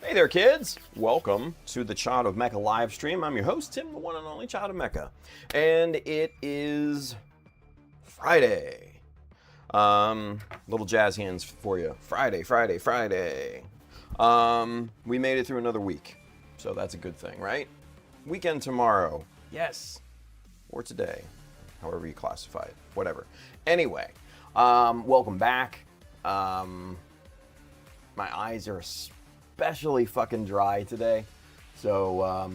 Hey there, kids! Welcome to the Child of Mecha live stream. I'm your host, Tim, the one and only Child of Mecha. And it is Friday. Little jazz hands for you. Friday. We made it through another week. So that's a good thing, right? Weekend tomorrow. Yes. Or today. However you classify it. Whatever. Anyway, welcome back. My eyes are especially fucking dry today. So,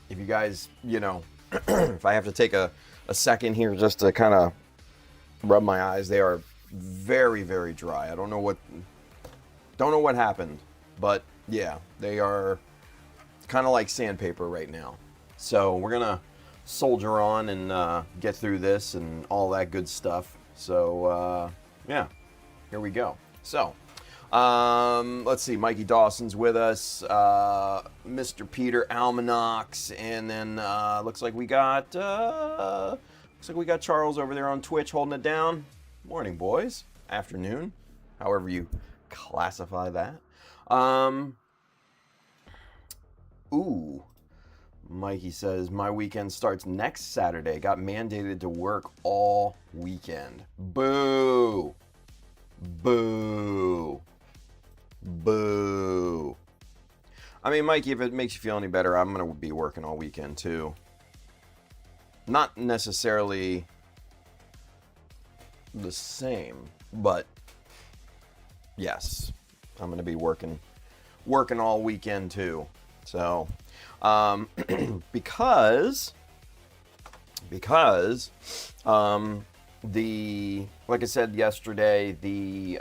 if you guys, if I have to take a second here just to kind of rub my eyes, they are very, very dry. I don't know what happened, but yeah, they are kind of like sandpaper right now. So we're gonna soldier on and get through this and all that good stuff. So yeah, here we go. So let's see, Mikey Dawson's with us, Mr. Peter Almanacs, and then looks like we got Charles over there on Twitch holding it down. Morning, boys. Afternoon, however you classify that. Ooh, Mikey says my weekend starts next Saturday. Got mandated to work all weekend. Boo. Boo. Boo. I mean, Mikey, if it makes you feel any better, I'm going to be working all weekend too. Not necessarily the same, but yes, I'm going to be working all weekend too. So, because like I said yesterday, the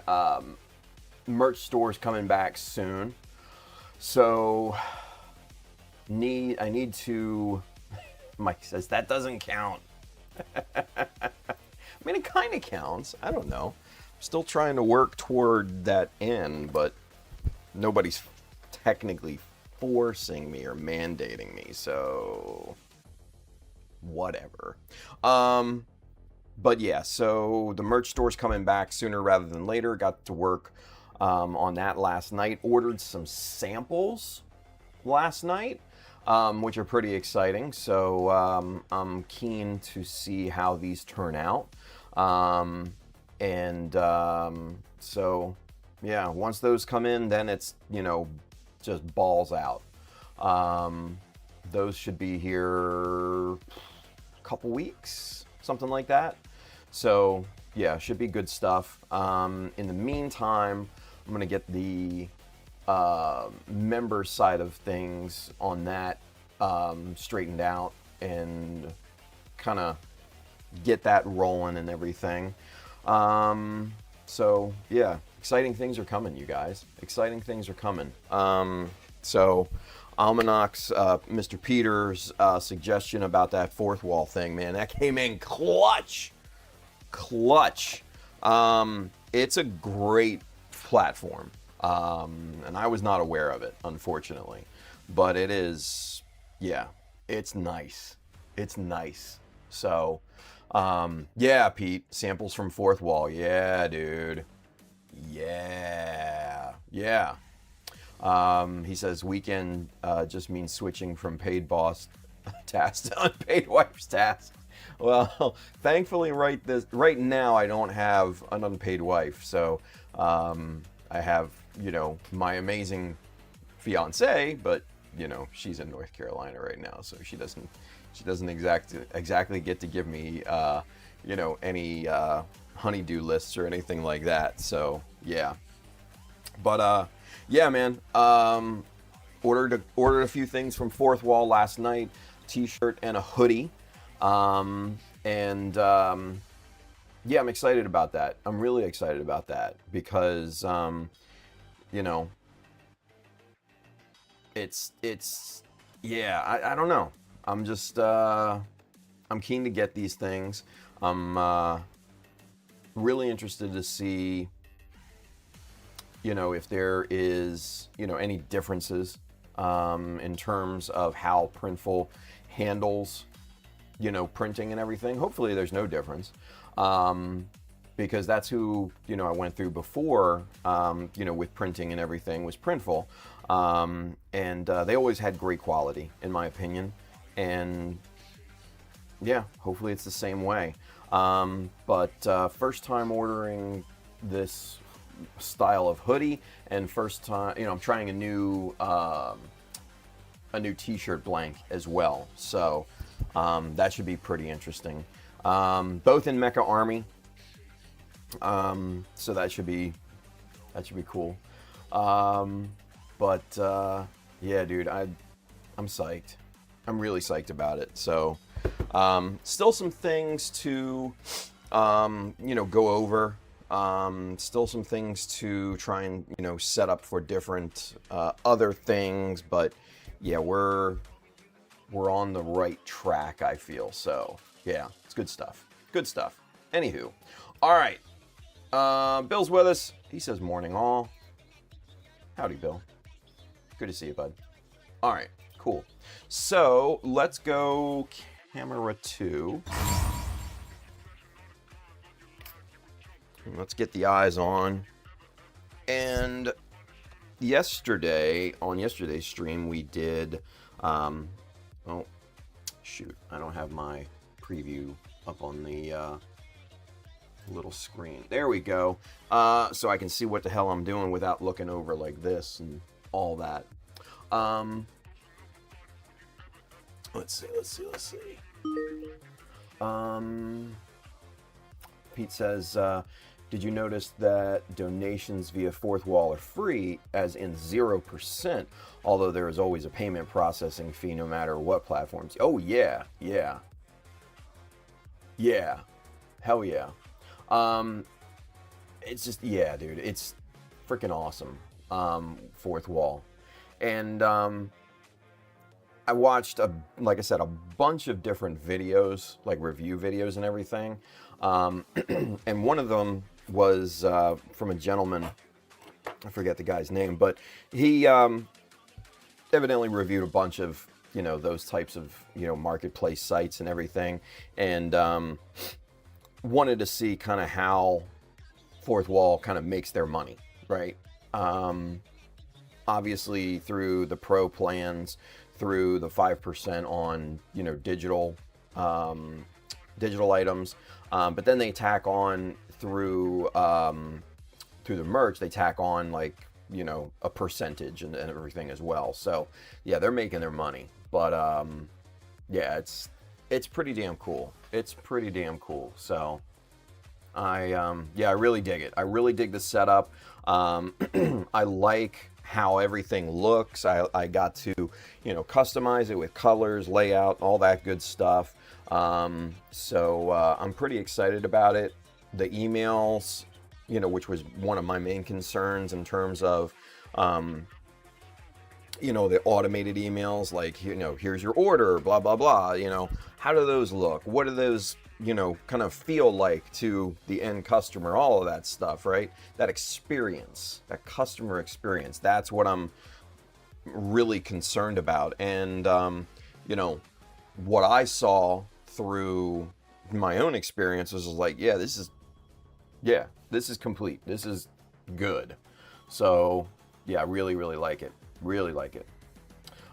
merch store's coming back soon. So I need to. Mike says that doesn't count. I mean, it kind of counts. I don't know. I'm still trying to work toward that end, but nobody's technically forcing me or mandating me, so whatever. But yeah, so the merch store's coming back sooner rather than later. Got to work on that last night. Ordered some samples last night, which are pretty exciting. So I'm keen to see how these turn out. So yeah, once those come in, then it's, just balls out. Those should be here a couple weeks, something like that. So yeah, should be good stuff. In the meantime, I'm gonna get the member side of things on that straightened out and kind of get that rolling and everything. So yeah, exciting things are coming, you guys. Exciting things are coming. So Almanac's, Mr. Peters' suggestion about that fourth wall thing, man, that came in clutch. It's a great platform, and I was not aware of it, unfortunately, but it is, yeah, it's nice. So, yeah, Pete, samples from fourth wall. Yeah, dude. Yeah. He says weekend just means switching from paid boss task to unpaid wife's task. Well, thankfully, right now I don't have an unpaid wife, so I have, my amazing fiance, but she's in North Carolina right now, so she doesn't exactly get to give me any honeydew lists or anything like that. So yeah, but yeah, man. Ordered a few things from Fourth Wall last night. T-shirt and a hoodie. Yeah, I'm excited about that. I'm really excited about that because it's yeah, I don't know. I'm just I'm keen to get these things. I'm really interested to see if there is any differences in terms of how Printful handles printing and everything. Hopefully there's no difference, because that's who I went through before with printing and everything was Printful. And they always had great quality, in my opinion. And yeah, hopefully it's the same way. But first time ordering this style of hoodie, and first time, I'm trying a new t-shirt blank as well. So that should be pretty interesting. Both in Mecha Army. So that should be cool. But yeah, dude, I'm psyched. I'm really psyched about it. So still some things to go over. Still some things to try and set up for different other things, but yeah, we're on the right track, I feel. So yeah, it's good stuff. Good stuff. Anywho, all right. Bill's with us. He says morning all. Howdy, Bill. Good to see you, bud. All right, cool. So let's go camera 2. Let's get the eyes on. And on yesterday's stream, we did, oh, shoot, I don't have my preview up on the little screen. There we go. So I can see what the hell I'm doing without looking over like this and all that. Let's see. Pete says, did you notice that donations via Fourth Wall are free, as in 0%, although there is always a payment processing fee no matter what platforms? Oh, yeah. Hell yeah. It's just, yeah, dude, it's freaking awesome. Fourth Wall. And I watched, like I said, a bunch of different videos, like review videos and everything. And one of them was from a gentleman, I forget the guy's name, but he evidently reviewed a bunch of, those types of, marketplace sites and everything, and wanted to see kind of how Fourth Wall kind of makes their money, right? Obviously through the pro plans, through the 5% on, digital items, but then they tack on through the merch, they tack on like, a percentage and everything as well. So yeah, they're making their money, but yeah, it's pretty damn cool. It's pretty damn cool. So I really dig it. I really dig the setup. I like how everything looks. I got to, customize it with colors, layout, all that good stuff. So I'm pretty excited about it. The emails, which was one of my main concerns in terms of, the automated emails, like, here's your order, blah, blah, blah, how do those look? What do those, kind of feel like to the end customer, all of that stuff, right? That experience, that customer experience, that's what I'm really concerned about. And, what I saw through my own experiences was like, this is complete. This is good. So yeah, I really, really like it. Really like it.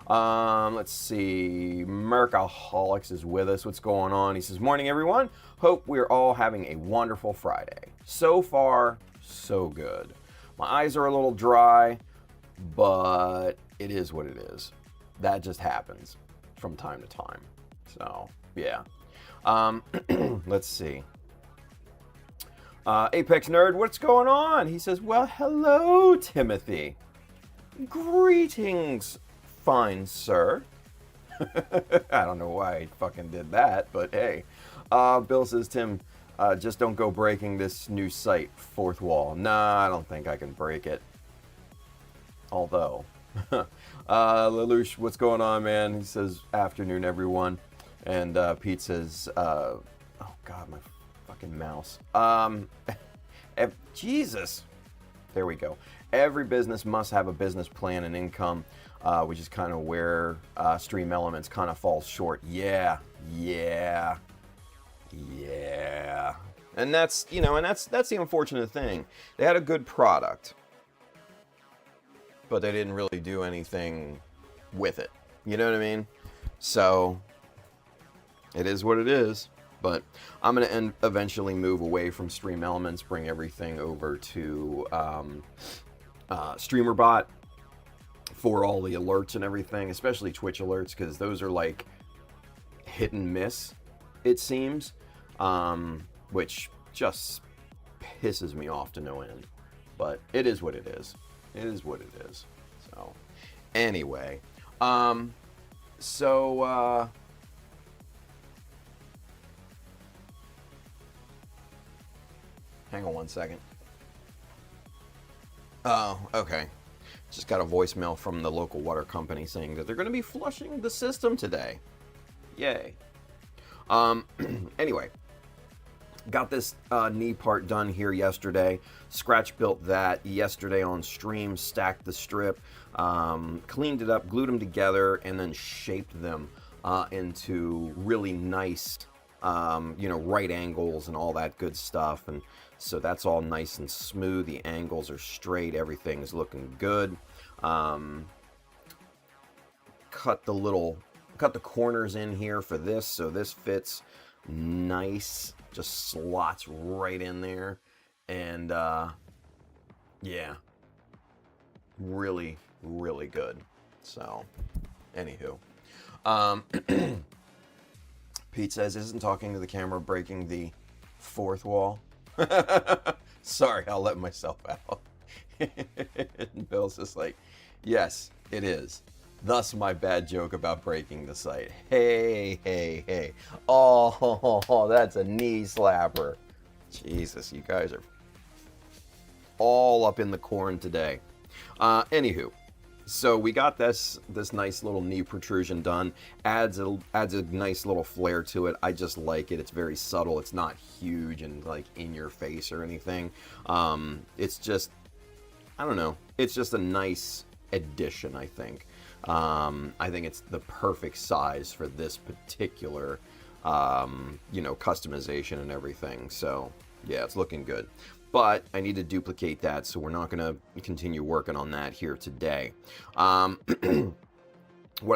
Let's see. Mercaholics is with us. What's going on? He says, morning, everyone. Hope we're all having a wonderful Friday. So far, so good. My eyes are a little dry, but it is what it is. That just happens from time to time. So, yeah. Let's see. Apex Nerd, what's going on? He says, well, hello, Timothy. Greetings, fine sir. I don't know why I fucking did that, but hey. Bill says, Tim, just don't go breaking this new site, Fourth Wall. Nah, I don't think I can break it. Although. Lelouch, what's going on, man? He says, afternoon, everyone. And Pete says, oh God, my fucking mouse. Jesus. There we go. Every business must have a business plan and income, which is kind of where Stream Elements kind of falls short. Yeah. And that's, that's the unfortunate thing. They had a good product. but they didn't really do anything with it. You know what I mean? So it is what it is. But I'm going to eventually move away from Stream Elements, bring everything over to StreamerBot for all the alerts and everything, especially Twitch alerts, because those are like hit and miss, it seems, which just pisses me off to no end. But it is what it is. It is what it is. So, anyway, hang on one second. Oh, okay. Just got a voicemail from the local water company saying that they're going to be flushing the system today. Yay. Anyway, got this knee part done here yesterday. Scratch built that yesterday on stream, stacked the strip, cleaned it up, glued them together, and then shaped them into really nice, right angles and all that good stuff. And so that's all nice and smooth. The angles are straight. Everything's looking good. Cut the corners in here for this, so this fits nice. Just slots right in there. And yeah, really, really good. So, anywho, Pete says, isn't talking to the camera breaking the fourth wall? Sorry, I'll let myself out. And Bill's just like, yes, it is. Thus my bad joke about breaking the site. Hey. Oh, that's a knee slapper. Jesus, you guys are all up in the corn today. Anywho, so we got this nice little knee protrusion done. Adds a nice little flair to it. I just like it. It's very subtle. It's not huge and like in your face or anything. It's just, I don't know. It's just a nice addition, I think. I think it's the perfect size for this particular, customization and everything. So yeah, it's looking good. But I need to duplicate that, so we're not going to continue working on that here today. What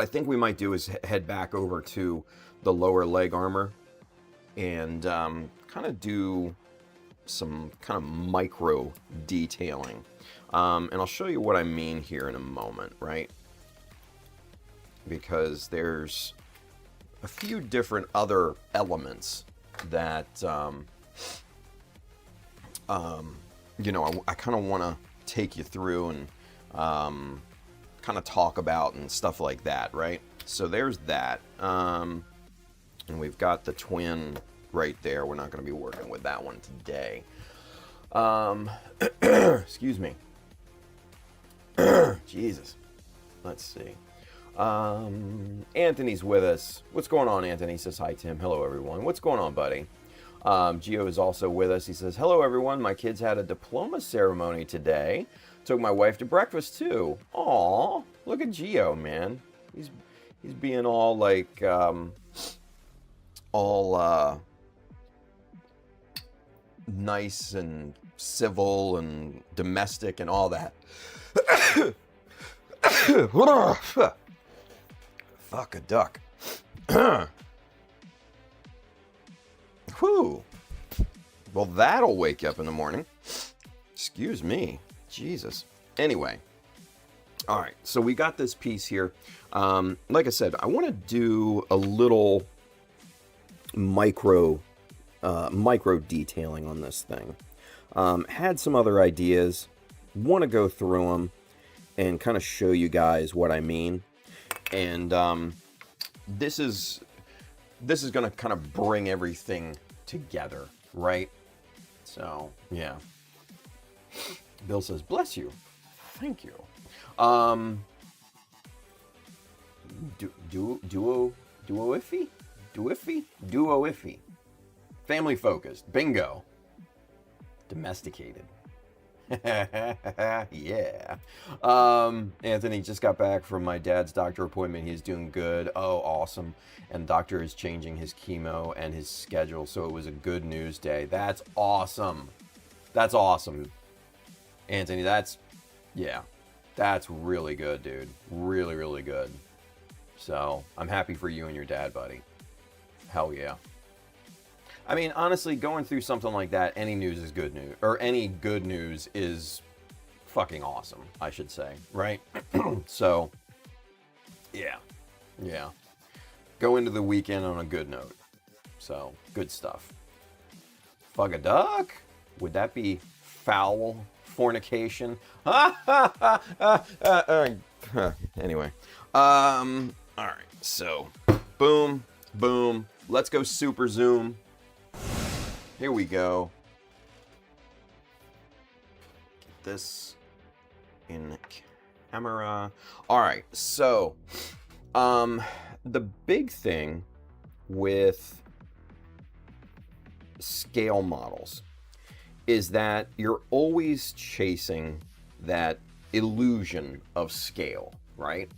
I think we might do is head back over to the lower leg armor and kind of do some kind of micro detailing. And I'll show you what I mean here in a moment, right? Because there's a few different other elements that I kind of want to take you through and kind of talk about and stuff like that, right? So there's that. And we've got the twin right there. We're not going to be working with that one today. Excuse me. Jesus. Let's see. Anthony's with us. What's going on, Anthony? He says hi, Tim. Hello, everyone. What's going on, buddy? Gio is also with us. He says, hello, everyone. My kids had a diploma ceremony today. Took my wife to breakfast, too. Aw, look at Gio, man. He's being all, like, nice and civil and domestic and all that. Fuck a duck. Whew. Well, that'll wake you up in the morning. Excuse me. Jesus. Anyway. All right. So we got this piece here. Like I said, I want to do a little micro detailing on this thing. Had some other ideas. Want to go through them and kind of show you guys what I mean. And this is going to kind of bring everything together, right? So, yeah. Bill says, bless you. Thank you. Duo-iffy? Family focused. Bingo. Domesticated. Yeah. Anthony just got back from my dad's doctor appointment. He's doing good. Oh, awesome. And doctor is changing his chemo and his schedule, so it was a good news day. That's awesome. That's awesome. Anthony, yeah. That's really good, dude. Really, really good. So I'm happy for you and your dad, buddy. Hell yeah. I mean, honestly, going through something like that, any news is good news, or any good news is fucking awesome, I should say, right? So, yeah. Go into the weekend on a good note. So, good stuff. Fuck a duck? Would that be foul fornication? Anyway. Alright, so, boom, boom. Let's go super zoom. Here we go. Get this in camera. All right, so the big thing with scale models is that you're always chasing that illusion of scale, right?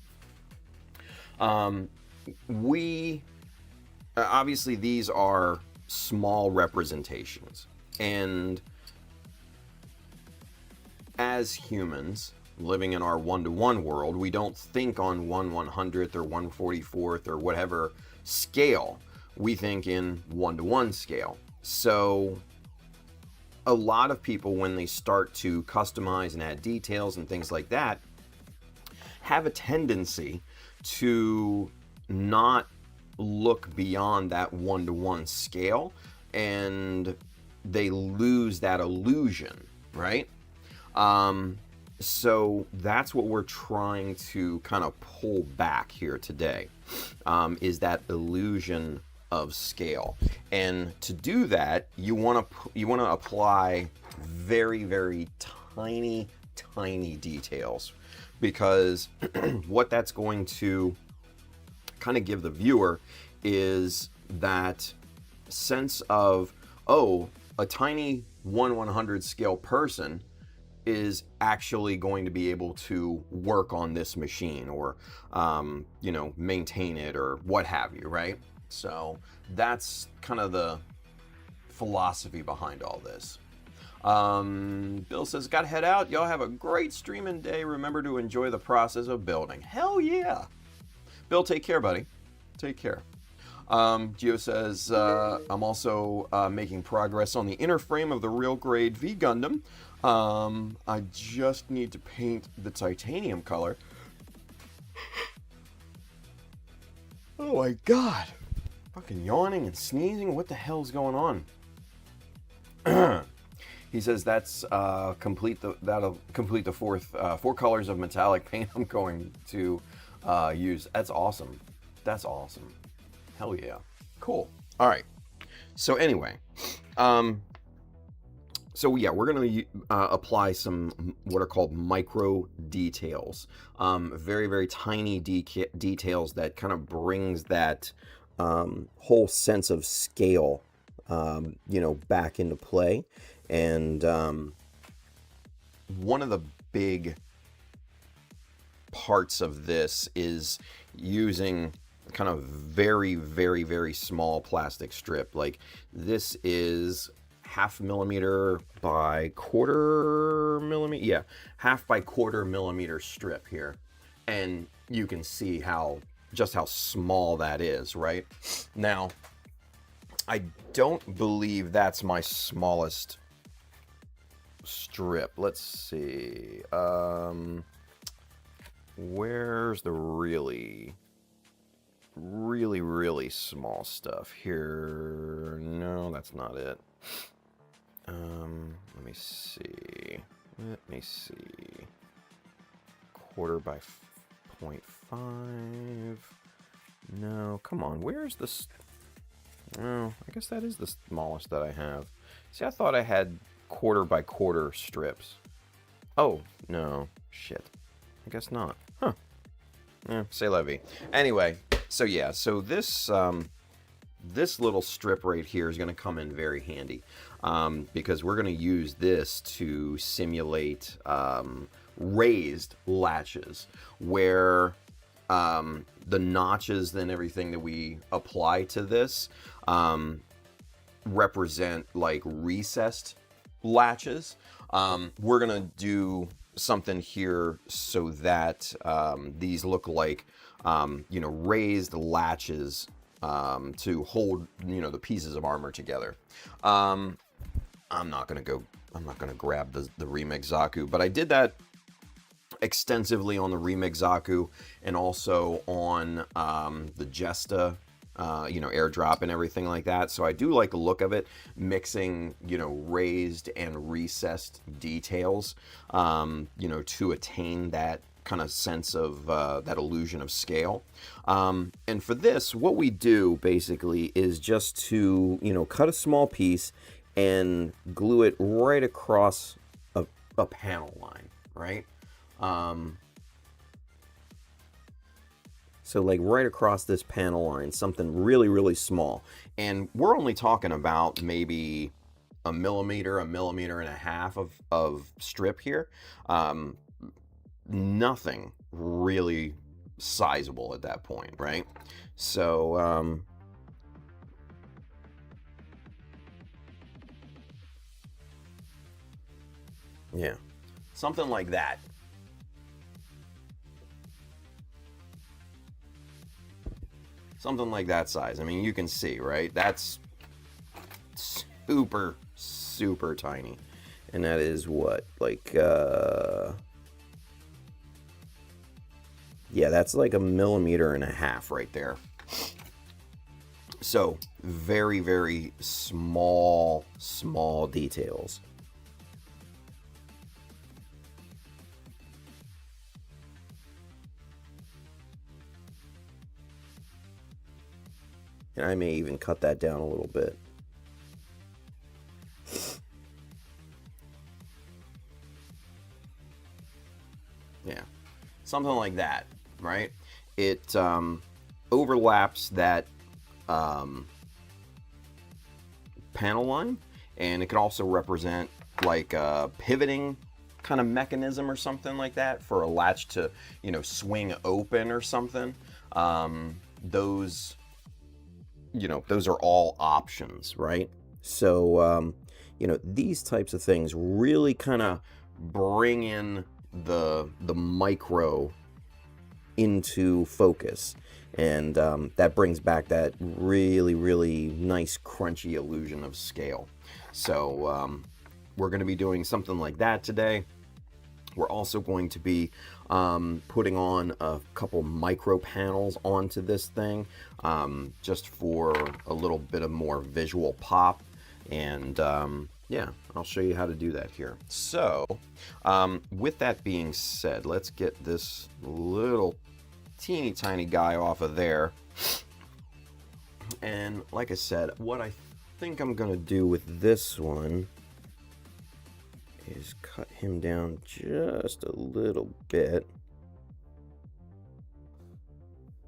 Obviously these are small representations, and as humans living in our 1-to-1 world, we don't think on 1/100th or 1/44th or whatever scale. We think in 1-to-1 scale. So a lot of people, when they start to customize and add details and things like that, have a tendency to not look beyond that 1-to-1 scale, and they lose that illusion, right? So that's what we're trying to kind of pull back here today, is that illusion of scale. And to do that, you want to apply very, very tiny details, because what that's going to kind of give the viewer is that sense of, oh, a tiny 1/100 scale person is actually going to be able to work on this machine, or maintain it, or what have you, right? So that's kind of the philosophy behind all this. Bill says, gotta head out. Y'all have a great streaming day. Remember to enjoy the process of building. Hell yeah. Bill, take care, buddy. Take care. Gio says, I'm also making progress on the inner frame of the real grade V Gundam. I just need to paint the titanium color. Oh my god. Fucking yawning and sneezing. What the hell's going on? He says that'll complete the four colors of metallic paint I'm going to use. That's awesome. That's awesome. Hell yeah. Cool. All right. So anyway, so yeah, we're going to apply some what are called micro details. Very, very tiny details that kind of brings that whole sense of scale, back into play. And one of the big parts of this is using kind of very, very, very small plastic strip. Like this is 1/2 millimeter by 1/4 millimeter. Yeah, 1/2 by 1/4 millimeter strip here. And you can see just how small that is, right? Now, I don't believe that's my smallest strip. Let's see. Where's the really small stuff here? No, that's not it. Let me see. 1/4 by 0.5. No, come on. Where's this? Oh, I guess that is the smallest that I have. See, I thought I had 1/4 by 1/4 strips. Oh, no. Shit. I guess not. Huh. C'est la vie. Anyway, so yeah, so this little strip right here is going to come in very handy, because we're going to use this to simulate raised latches, where the notches and everything that we apply to this represent like recessed latches. We're going to do something here so that these look like, raised latches to hold, the pieces of armor together. I'm not gonna grab the Remix Zaku, but I did that extensively on the Remix Zaku and also on the Jesta, airdrop and everything like that. So I do like the look of it, mixing, raised and recessed details, to attain that kind of sense of that illusion of scale. And for this, what we do basically is just to, cut a small piece and glue it right across a panel line, right? So like right across this panel line, something really, really small. And we're only talking about maybe a millimeter and a half of strip here. Nothing really sizable at that point, right? So, yeah, something like that. Something like that size. I mean, you can see, right? That's super, super tiny. And that is what? Like, yeah, that's like a millimeter and a half right there. So, very, very small, small details. And I may even cut that down a little bit. Yeah, something like that, right? It overlaps that panel line, and it can also represent like a pivoting kind of mechanism or something like that for a latch to, swing open or something. Those are all options, right? So, these types of things really kind of bring in the micro into focus. And that brings back that really, really nice, crunchy illusion of scale. So we're going to be doing something like that today. We're also going to be putting on a couple micro panels onto this thing, just for a little bit of more visual pop. And yeah, I'll show you how to do that here. So with that being said, let's get this little teeny tiny guy off of there. And like I said, what I think I'm gonna do with this one is cut him down just a little bit.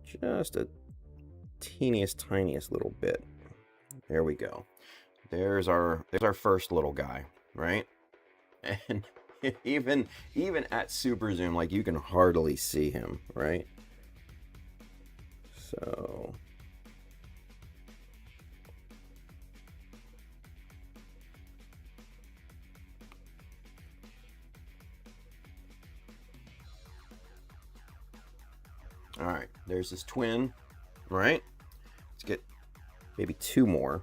Just a teeniest, tiniest little bit. There we go. There's our first little guy, right? And even at super zoom, like, you can hardly see him, right? So all right, there's his twin, right? Let's get maybe two more.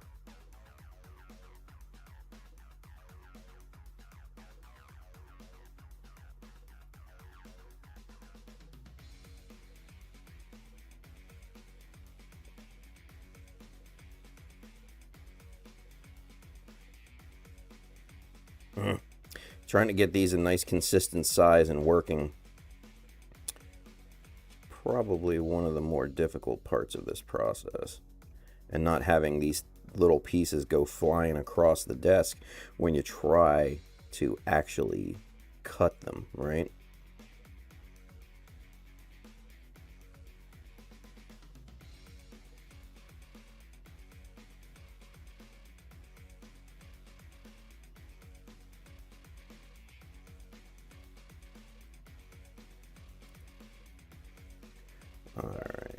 Trying to get these a nice consistent size and working. Probably one of the more difficult parts of this process. And not having these little pieces go flying across the desk when you try to actually cut them, right? All right.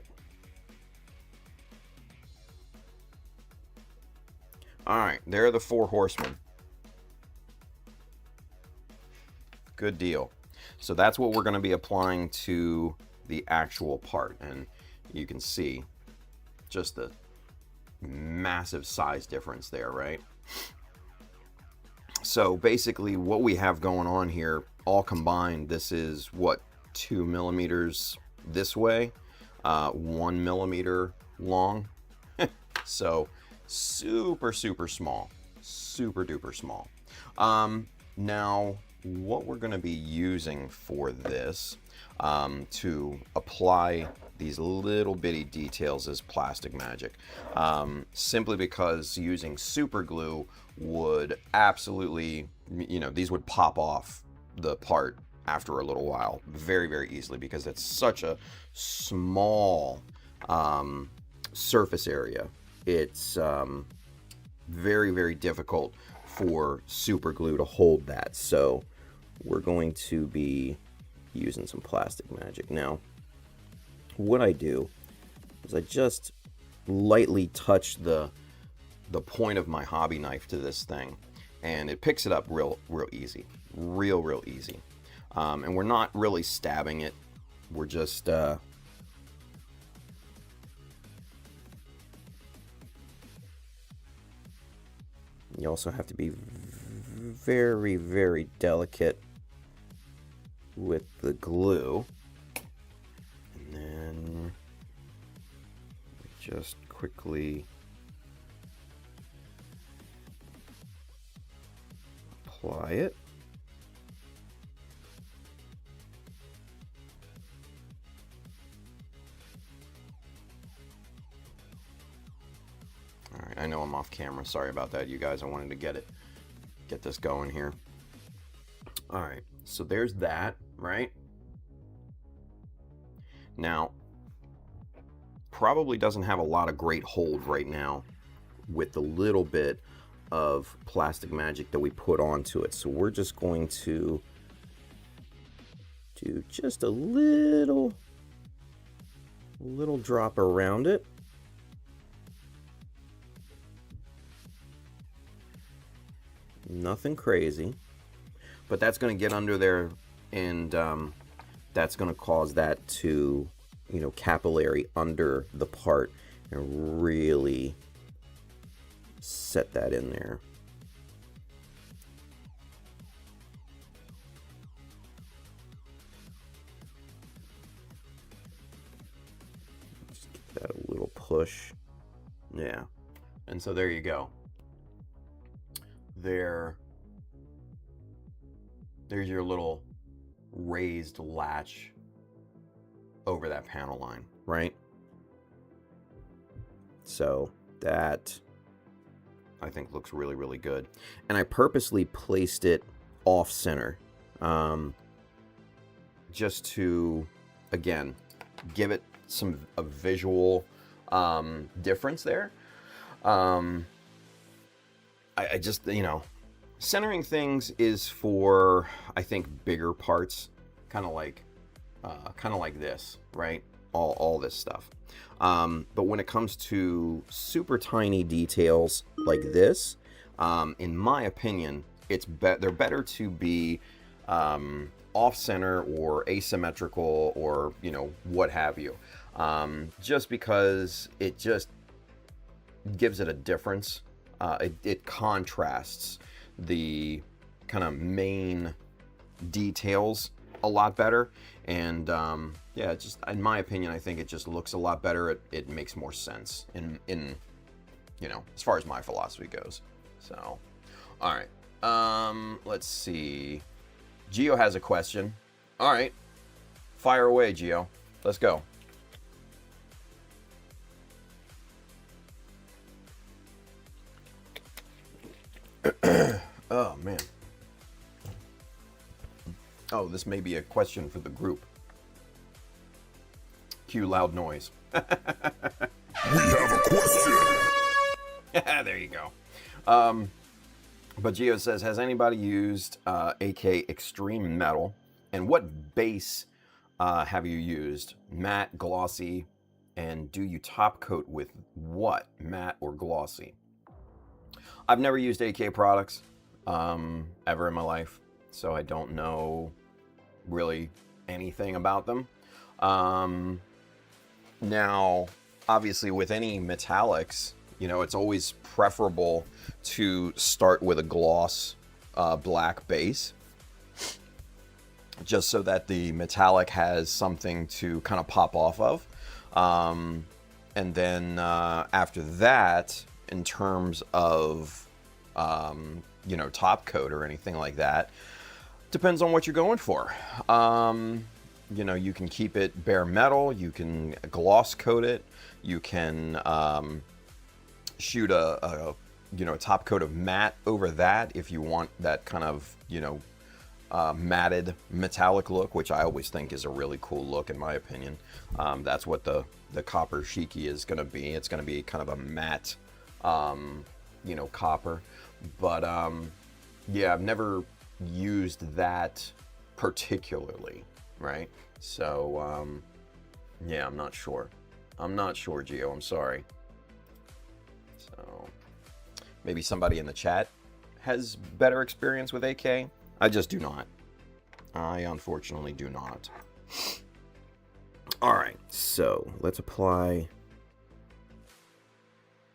All right, there are the four horsemen. Good deal. So that's what we're going to be applying to the actual part. And you can see just the massive size difference there, right? So basically what we have going on here, all combined, this is what, 2 millimeters this way, 1 millimeter long. So super, super small, super duper small. Now what we're going to be using for this to apply these little bitty details is plastic magic, simply because using super glue would absolutely, you know, these would pop off the part after a little while very, very easily, because it's such a small surface area. It's very, very difficult for super glue to hold that. So we're going to be using some plastic magic. Now, what I do is I just lightly touch the point of my hobby knife to this thing, and it picks it up real easy, real easy. And we're not really stabbing it. We're just you also have to be very, very delicate with the glue. And then just quickly apply it. All right, I know I'm off camera. Sorry about that, you guys. I wanted to get this going here. All right, so there's that, right? Now, probably doesn't have a lot of great hold right now with the little bit of plastic magic that we put onto it. So we're just going to do just a little drop around it. Nothing crazy, but that's going to get under there, and that's going to cause that to, you know, capillary under the part and really set that in there. Just give that a little push. Yeah. And so there you go. There's your little raised latch over that panel line, right? So that, I think, looks really, really good. And I purposely placed it off center, just to, again, give it a visual difference there. I just, you know, centering things is for, I think, bigger parts, kind of like this, right? All this stuff. But when it comes to super tiny details like this, in my opinion, they're better to be off center or asymmetrical, or, you know, what have you, just because it just gives it a difference. It contrasts the kind of main details a lot better, and yeah, just in my opinion, I think it just looks a lot better. It makes more sense in you know, as far as my philosophy goes. So, all right, let's see. Gio has a question. All right, fire away, Gio. Let's go. Oh, man. Oh, this may be a question for the group. Cue loud noise. We have a question. There you go. But Gio says, has anybody used AK Extreme Metal? And what base have you used? Matte, glossy, and do you top coat with what? Matte or glossy? I've never used AK products ever in my life, so I don't know really anything about them. Now, obviously, with any metallics, you know, it's always preferable to start with a gloss black base, just so that the metallic has something to kind of pop off of. And then after that, in terms of, you know, top coat or anything like that, depends on what you're going for. You know, you can keep it bare metal, you can gloss coat it, you can shoot a you know, top coat of matte over that if you want that kind of, you know, matted metallic look, which I always think is a really cool look in my opinion. That's what the copper Shiki is going to be. It's going to be kind of a matte, you know, copper. But yeah, I've never used that particularly, right? So yeah, I'm not sure. I'm not sure, Gio. I'm sorry. So maybe somebody in the chat has better experience with AK. I just do not. I unfortunately do not. All right, so let's apply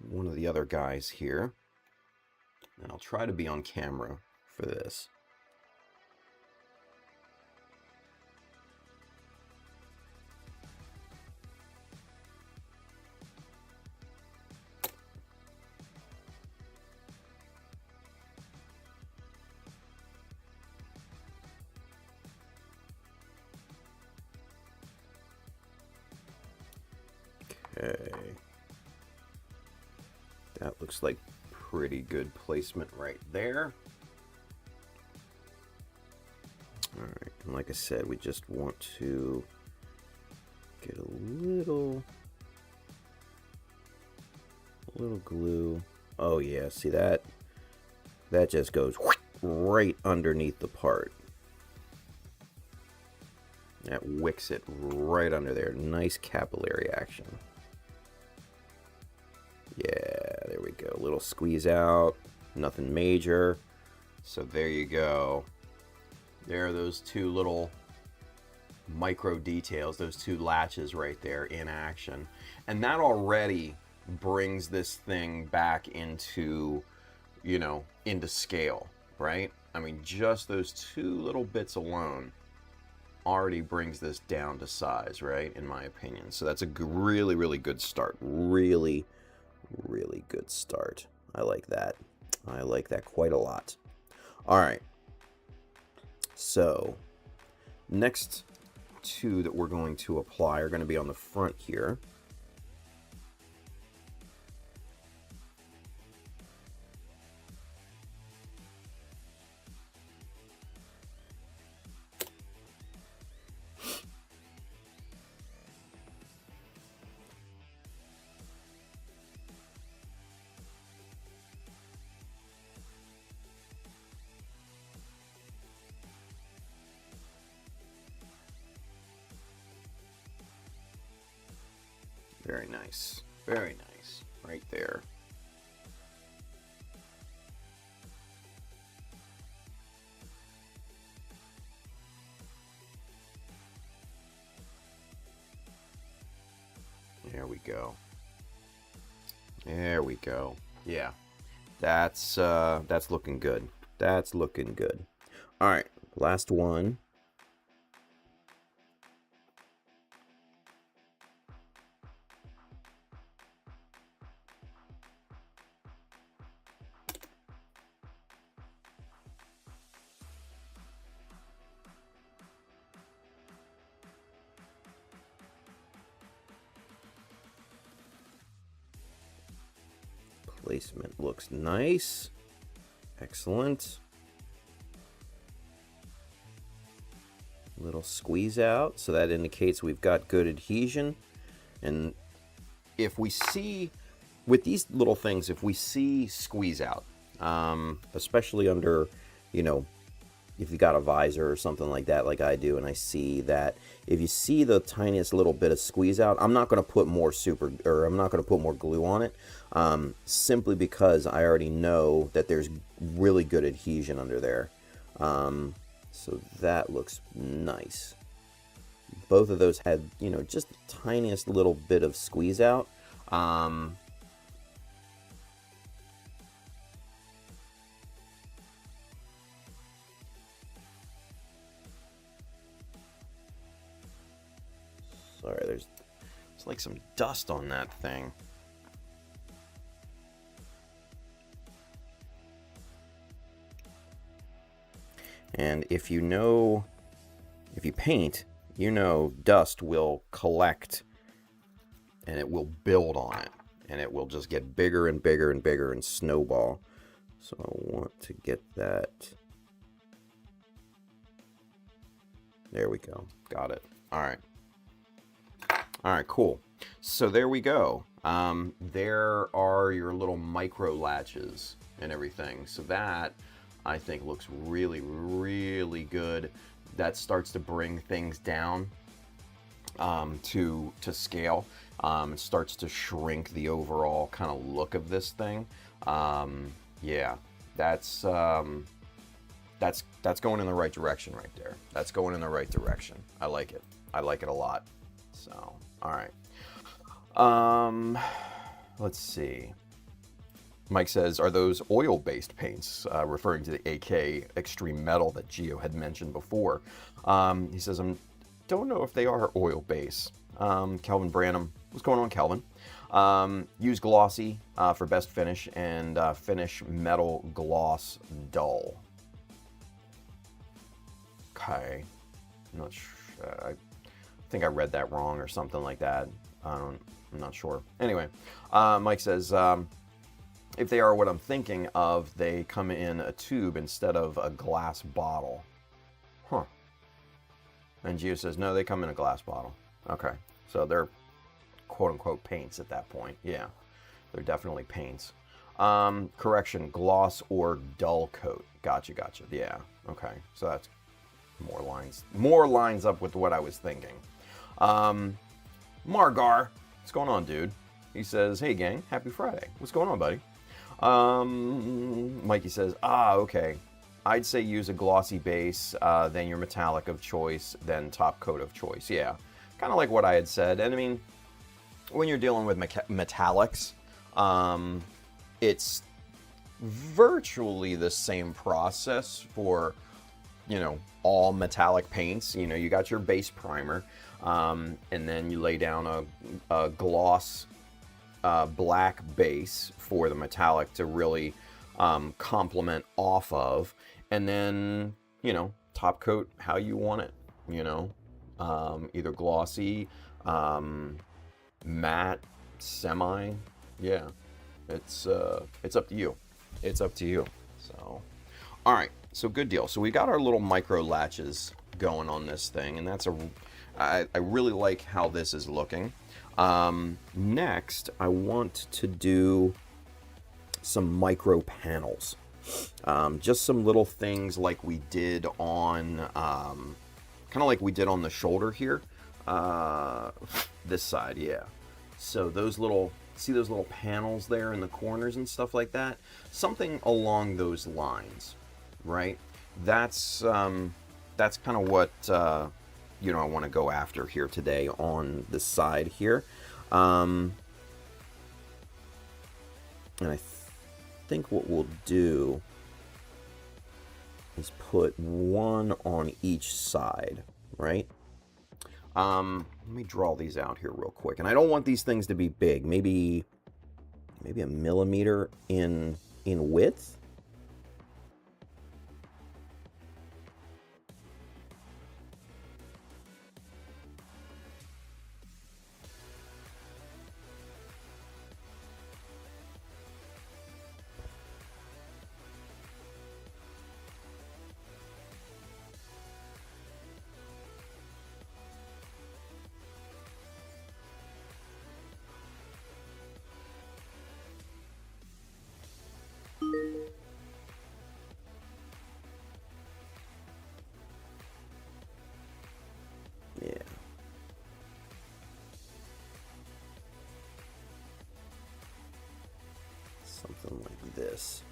one of the other guys here. And I'll try to be on camera for this. Okay. That looks like pretty good placement right there. Alright, and like I said, we just want to get a little glue. Oh yeah, see that? That just goes right underneath the part. That wicks it right under there. Nice capillary action. Yeah, there we go. A little squeeze out. Nothing major. So there you go. There are those two little micro details, those two latches right there in action. And that already brings this thing back into, you know, into scale, right? I mean, just those two little bits alone already brings this down to size, right? In my opinion. So that's a really, really good start. Really, really good start. I like that. I like that quite a lot. All right. So next two that we're going to apply are going to be on the front here. Very nice. Very nice. Right there. There we go. There we go. Yeah. That's looking good. That's looking good. All right, last one. Placement looks nice. Excellent. Little squeeze out, so that indicates we've got good adhesion. And if we see, with these little things, if we see squeeze out, especially under, you know, if you got a visor or something like that, like I do, and I see that, if you see the tiniest little bit of squeeze out, I'm not going to put more I'm not going to put more glue on it, simply because I already know that there's really good adhesion under there. So that looks nice. Both of those had, you know, just the tiniest little bit of squeeze out. Sorry, there's like some dust on that thing. And if you paint, you know dust will collect and it will build on it. And it will just get bigger and bigger and bigger and snowball. So I want to get that. There we go. Got it. All right. All right, cool. So there we go. There are your little micro latches and everything. So that, I think, looks really, really good. That starts to bring things down to scale. It starts to shrink the overall kind of look of this thing. Yeah, that's going in the right direction right there. That's going in the right direction. I like it. I like it a lot. So, all right. Let's see. Mike says, are those oil-based paints, referring to the AK Extreme Metal that Gio had mentioned before? He says, I don't know if they are oil-based. Calvin Branham, what's going on, Calvin? Use glossy for best finish, and finish metal gloss dull. Okay. I'm not sure. I think I read that wrong or something like that. I'm not sure. Anyway, Mike says, if they are what I'm thinking of, they come in a tube instead of a glass bottle. Huh. And Gio says, no, they come in a glass bottle. Okay. So they're quote-unquote paints at that point. Yeah, they're definitely paints. Correction, gloss or dull coat. Gotcha. Yeah, okay. So that's more lines up with what I was thinking. Margar, what's going on, dude? He says, hey, gang, happy Friday. What's going on, buddy? Mikey says, okay. I'd say use a glossy base, then your metallic of choice, then top coat of choice. Yeah, kind of like what I had said. And I mean, when you're dealing with metallics, it's virtually the same process for, you know, all metallic paints. You know, you got your base primer, and then you lay down a gloss black base for the metallic to really complement off of, and then, you know, top coat how you want it, you know, either glossy, matte, semi. Yeah, it's up to you. It's up to you. So, all right. So good deal. So we got our little micro latches going on this thing, and that's I really like how this is looking. Next, I want to do some micro panels. Just some little things like we did on, kind of like we did on the shoulder here. This side, yeah. So those little, see those little panels there in the corners and stuff like that? Something along those lines, right? That's kind of what, you know, I want to go after here today on the side here. And I think what we'll do is put one on each side, right? Let me draw these out here real quick. And I don't want these things to be big. Maybe a millimeter in width. Yeah. Something like this.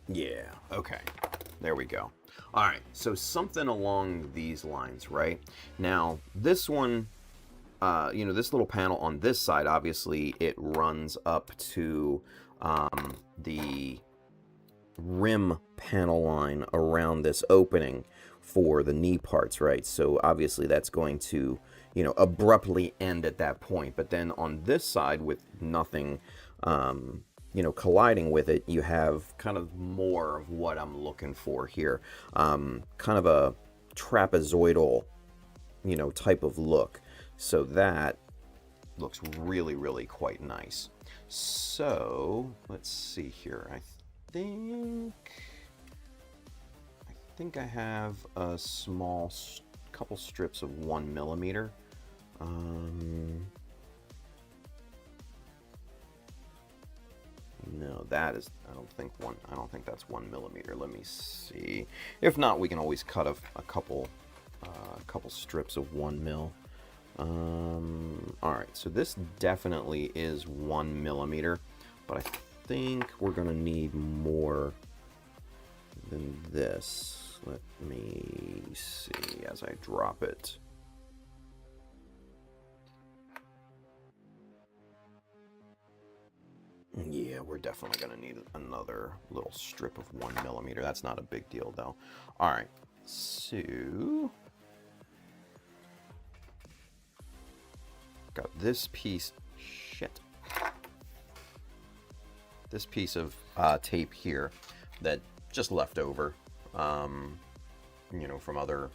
Yeah, okay. There we go. All right, so something along these lines, right? Now, this one, this little panel on this side, obviously, it runs up to the rim panel line around this opening for the knee parts, right? So obviously that's going to, abruptly end at that point. But then on this side, with nothing, colliding with it, you have kind of more of what I'm looking for here. Kind of a trapezoidal, type of look. So that looks really, really quite nice. So let's see here. I think I have a small couple strips of 1mm. No, that is. I don't think that's 1mm. Let me see. If not, we can always cut a couple strips of 1mm. All right. So this definitely is 1mm, but I think we're gonna need more than this. Let me see as I drop it. Yeah, we're definitely gonna need another little strip of 1mm. That's not a big deal though. All right, so got this piece. Shit. This piece of tape here that just left over, from other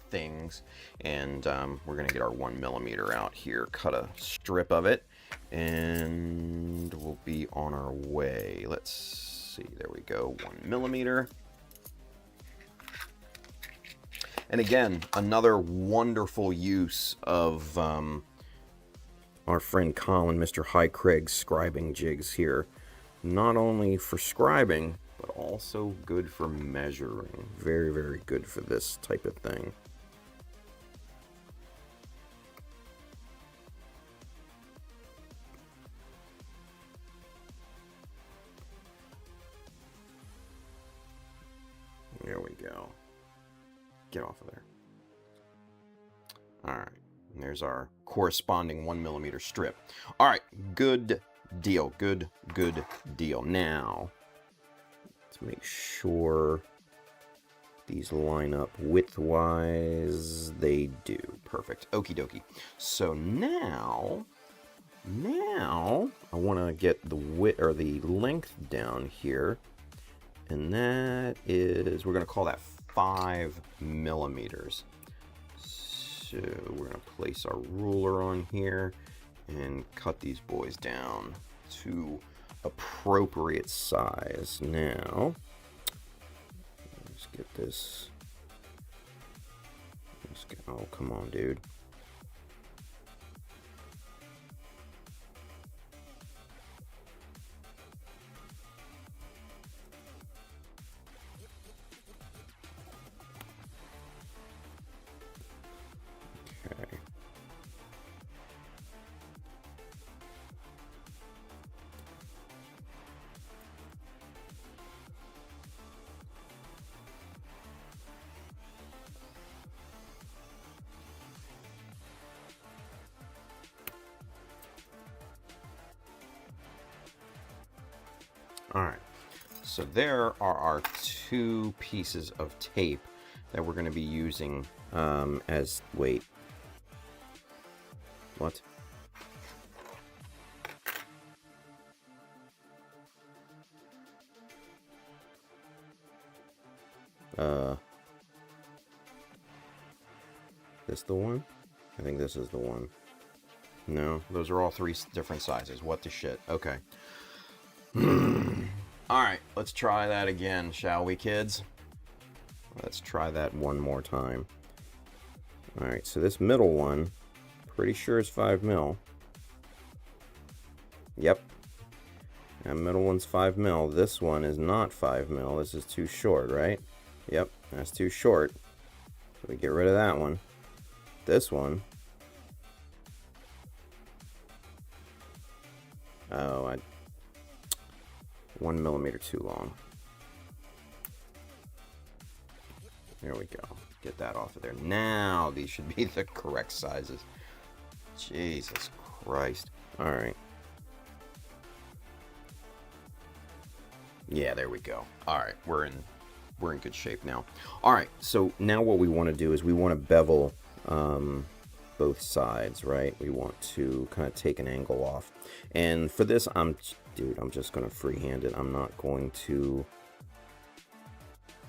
things, and we're gonna get our 1mm out here, cut a strip of it, and we'll be on our way. Let's see, there we go, 1mm. And again, another wonderful use of our friend Colin, Mr. High Craig's scribing jigs here. Not only for scribing, but also good for measuring. Very, very good for this type of thing. There we go. Get off of there. All right. And there's our corresponding 1mm strip. All right. Good deal. Good deal. Now, let's make sure these line up width-wise. They do. Perfect. Okie dokie. So now I want to get the width or the length down here, and that is, we're going to call that 5mm. So we're going to place our ruler on here and cut these boys down to appropriate size. Now, let's get this. Oh, come on, dude. Okay. All right, so there are our two pieces of tape that we're going to be using as, wait, what? This the one? I think this is the one. No, those are all three different sizes. What the shit? Okay. Alright, let's try that again, shall we, kids? Let's try that one more time. Alright, so this middle one, pretty sure is 5mm. Yep. That middle one's 5mm. This one is not 5mm. This is too short, right? Yep, that's too short. So we get rid of that one. This one. Oh, 1mm too long. There we go. Get that off of there. Now these should be the correct sizes. Jesus Christ. All right. Yeah, there we go. All right, we're in good shape now. All right, so now what we want to do is we want to bevel both sides, right? We want to kind of take an angle off. And for this, I'm just going to freehand it. I'm not going to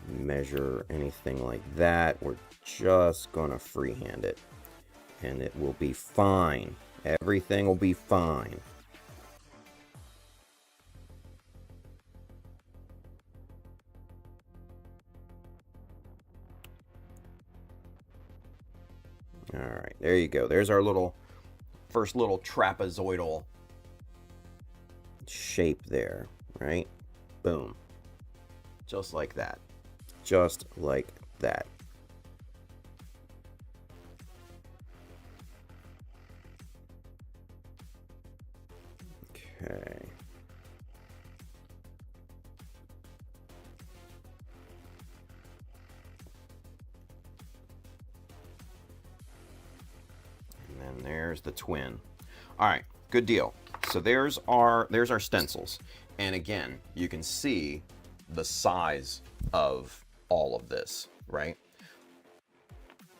measure anything like that. We're just going to freehand it. And it will be fine. Everything will be fine. All right, there you go. There's our first little trapezoidal shape there, right? Boom. Just like that. Just like that. Okay. And there's the twin. All right, good deal. So there's our stencils. And again, you can see the size of all of this, right?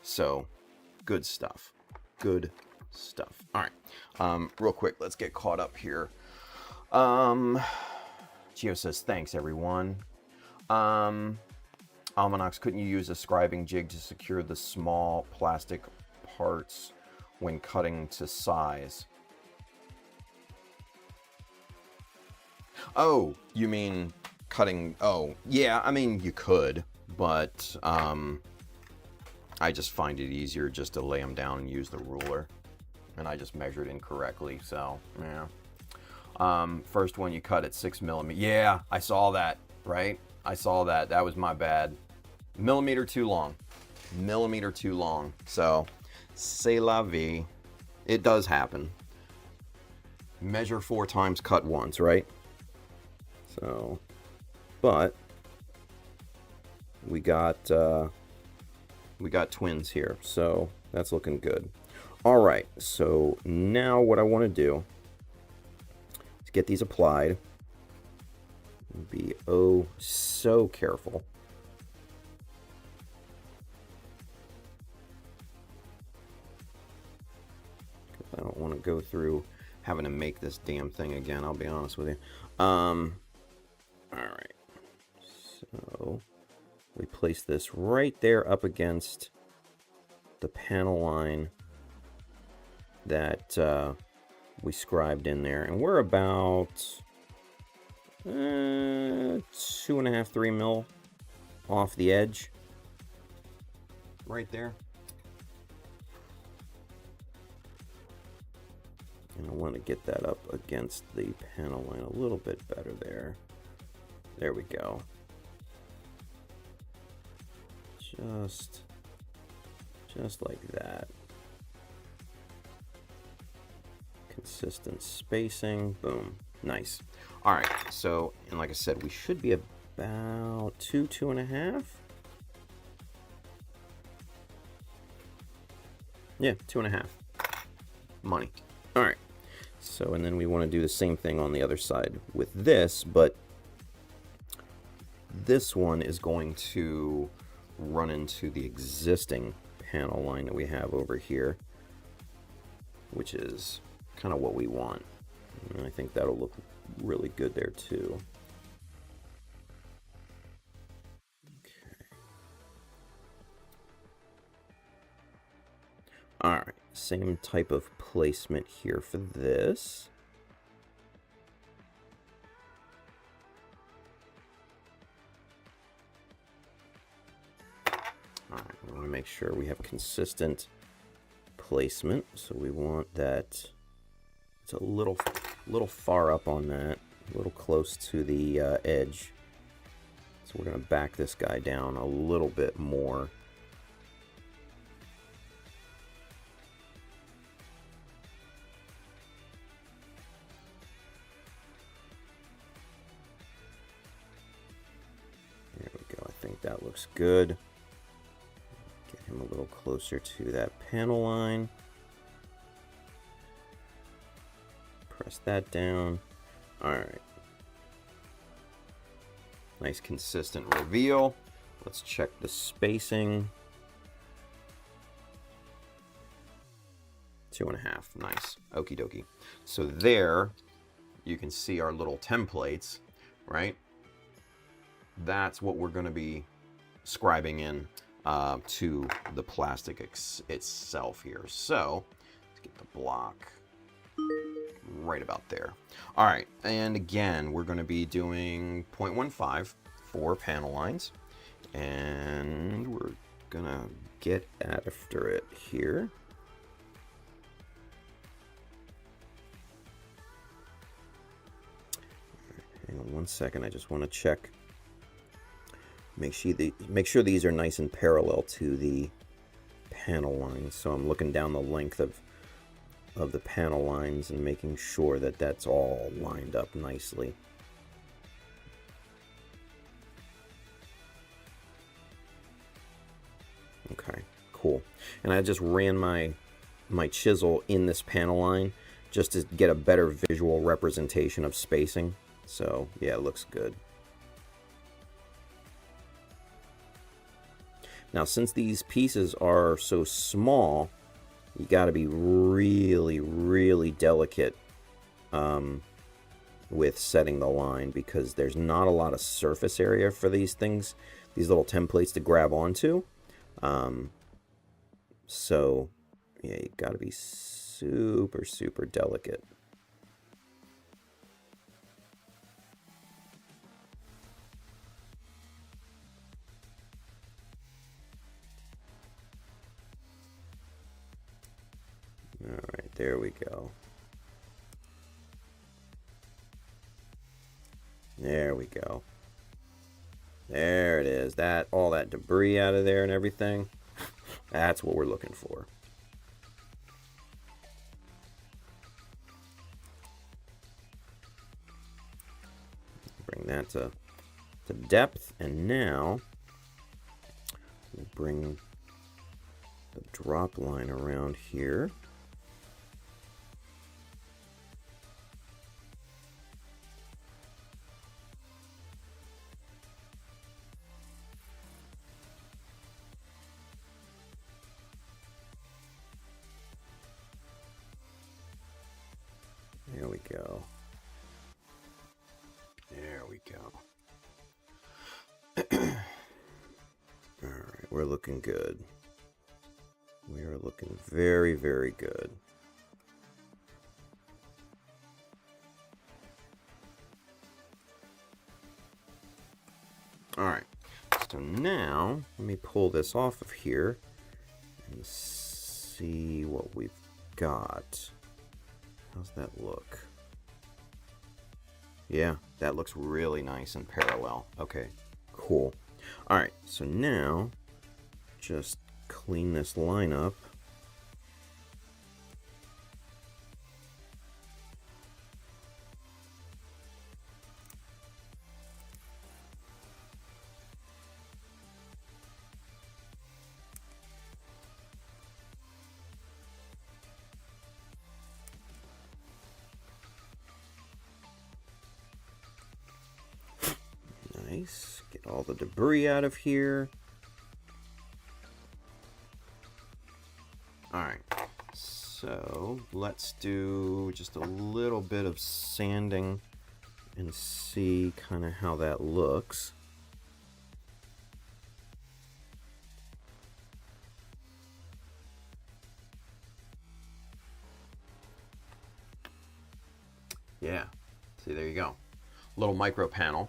So good stuff. Good stuff. All right. Real quick, let's get caught up here. Gio says, thanks, everyone. Almanacs, couldn't you use a scribing jig to secure the small plastic parts when cutting to size? Oh, you mean cutting? Oh, yeah, I mean, you could, but I just find it easier just to lay them down and use the ruler. And I just measured incorrectly, so, yeah. First one you cut at 6 millimeters. Yeah, I saw that, right? I saw that. That was my bad. Millimeter too long. Millimeter too long. So, c'est la vie. It does happen. Measure 4 times, cut once, right? So, but we got twins here, so that's looking good. All right, so now what I want to do is get these applied. Be oh so careful. I don't want to go through having to make this damn thing again, I'll be honest with you. Alright, so we place this right there up against the panel line that we scribed in there, and we're about 2.5, 3 mil off the edge right there. And I want to get that up against the panel line a little bit better there. There we go. Just like that. Consistent spacing. Boom. Nice. All right. So, and like I said, we should be about 2.5. Yeah, 2.5. Money. All right. So, and then we want to do the same thing on the other side with this, but this one is going to run into the existing panel line that we have over here, which is kind of what we want. And I think that'll look really good there too. Okay. All right, same type of placement here for this. All right, we want to make sure we have consistent placement, so we want that. It's a little far up on that, a little close to the edge. So we're going to back this guy down a little bit more. There we go. I think that looks good. Get him a little closer to that panel line. Press that down. Alright. Nice consistent reveal. Let's check the spacing. 2.5. Nice. Okie dokie. So there, you can see our little templates, right? That's what we're going to be scribing in to the plastic itself here. So let's get the block right about there. All right, and again, we're going to be doing 0.15 for panel lines, and we're going to get after it here. Hang on one second, I just want to check. Make sure these are nice and parallel to the panel lines. So I'm looking down the length of the panel lines and making sure that that's all lined up nicely. Okay, cool. And I just ran my chisel in this panel line just to get a better visual representation of spacing. So yeah, it looks good. Now, since these pieces are so small, you got to be really, really delicate with setting the line, because there's not a lot of surface area for these things, these little templates to grab onto. So, yeah, you got to be super, super delicate. All right, there we go. There we go. There it is. That, all that debris out of there and everything. That's what we're looking for. Bring that to depth, and now we'll bring the drop line around here. There we go. There we go. All right, we're looking good. We are looking very, very good. All right, so now let me pull this off of here and see what we've got. How's that look? Yeah, that looks really nice and parallel. Okay, cool. All right, so now just clean this line up. Nice. Get all the debris out of here. Alright, so let's do just a little bit of sanding and see kind of how that looks. Yeah, see, there you go. Little micro panel.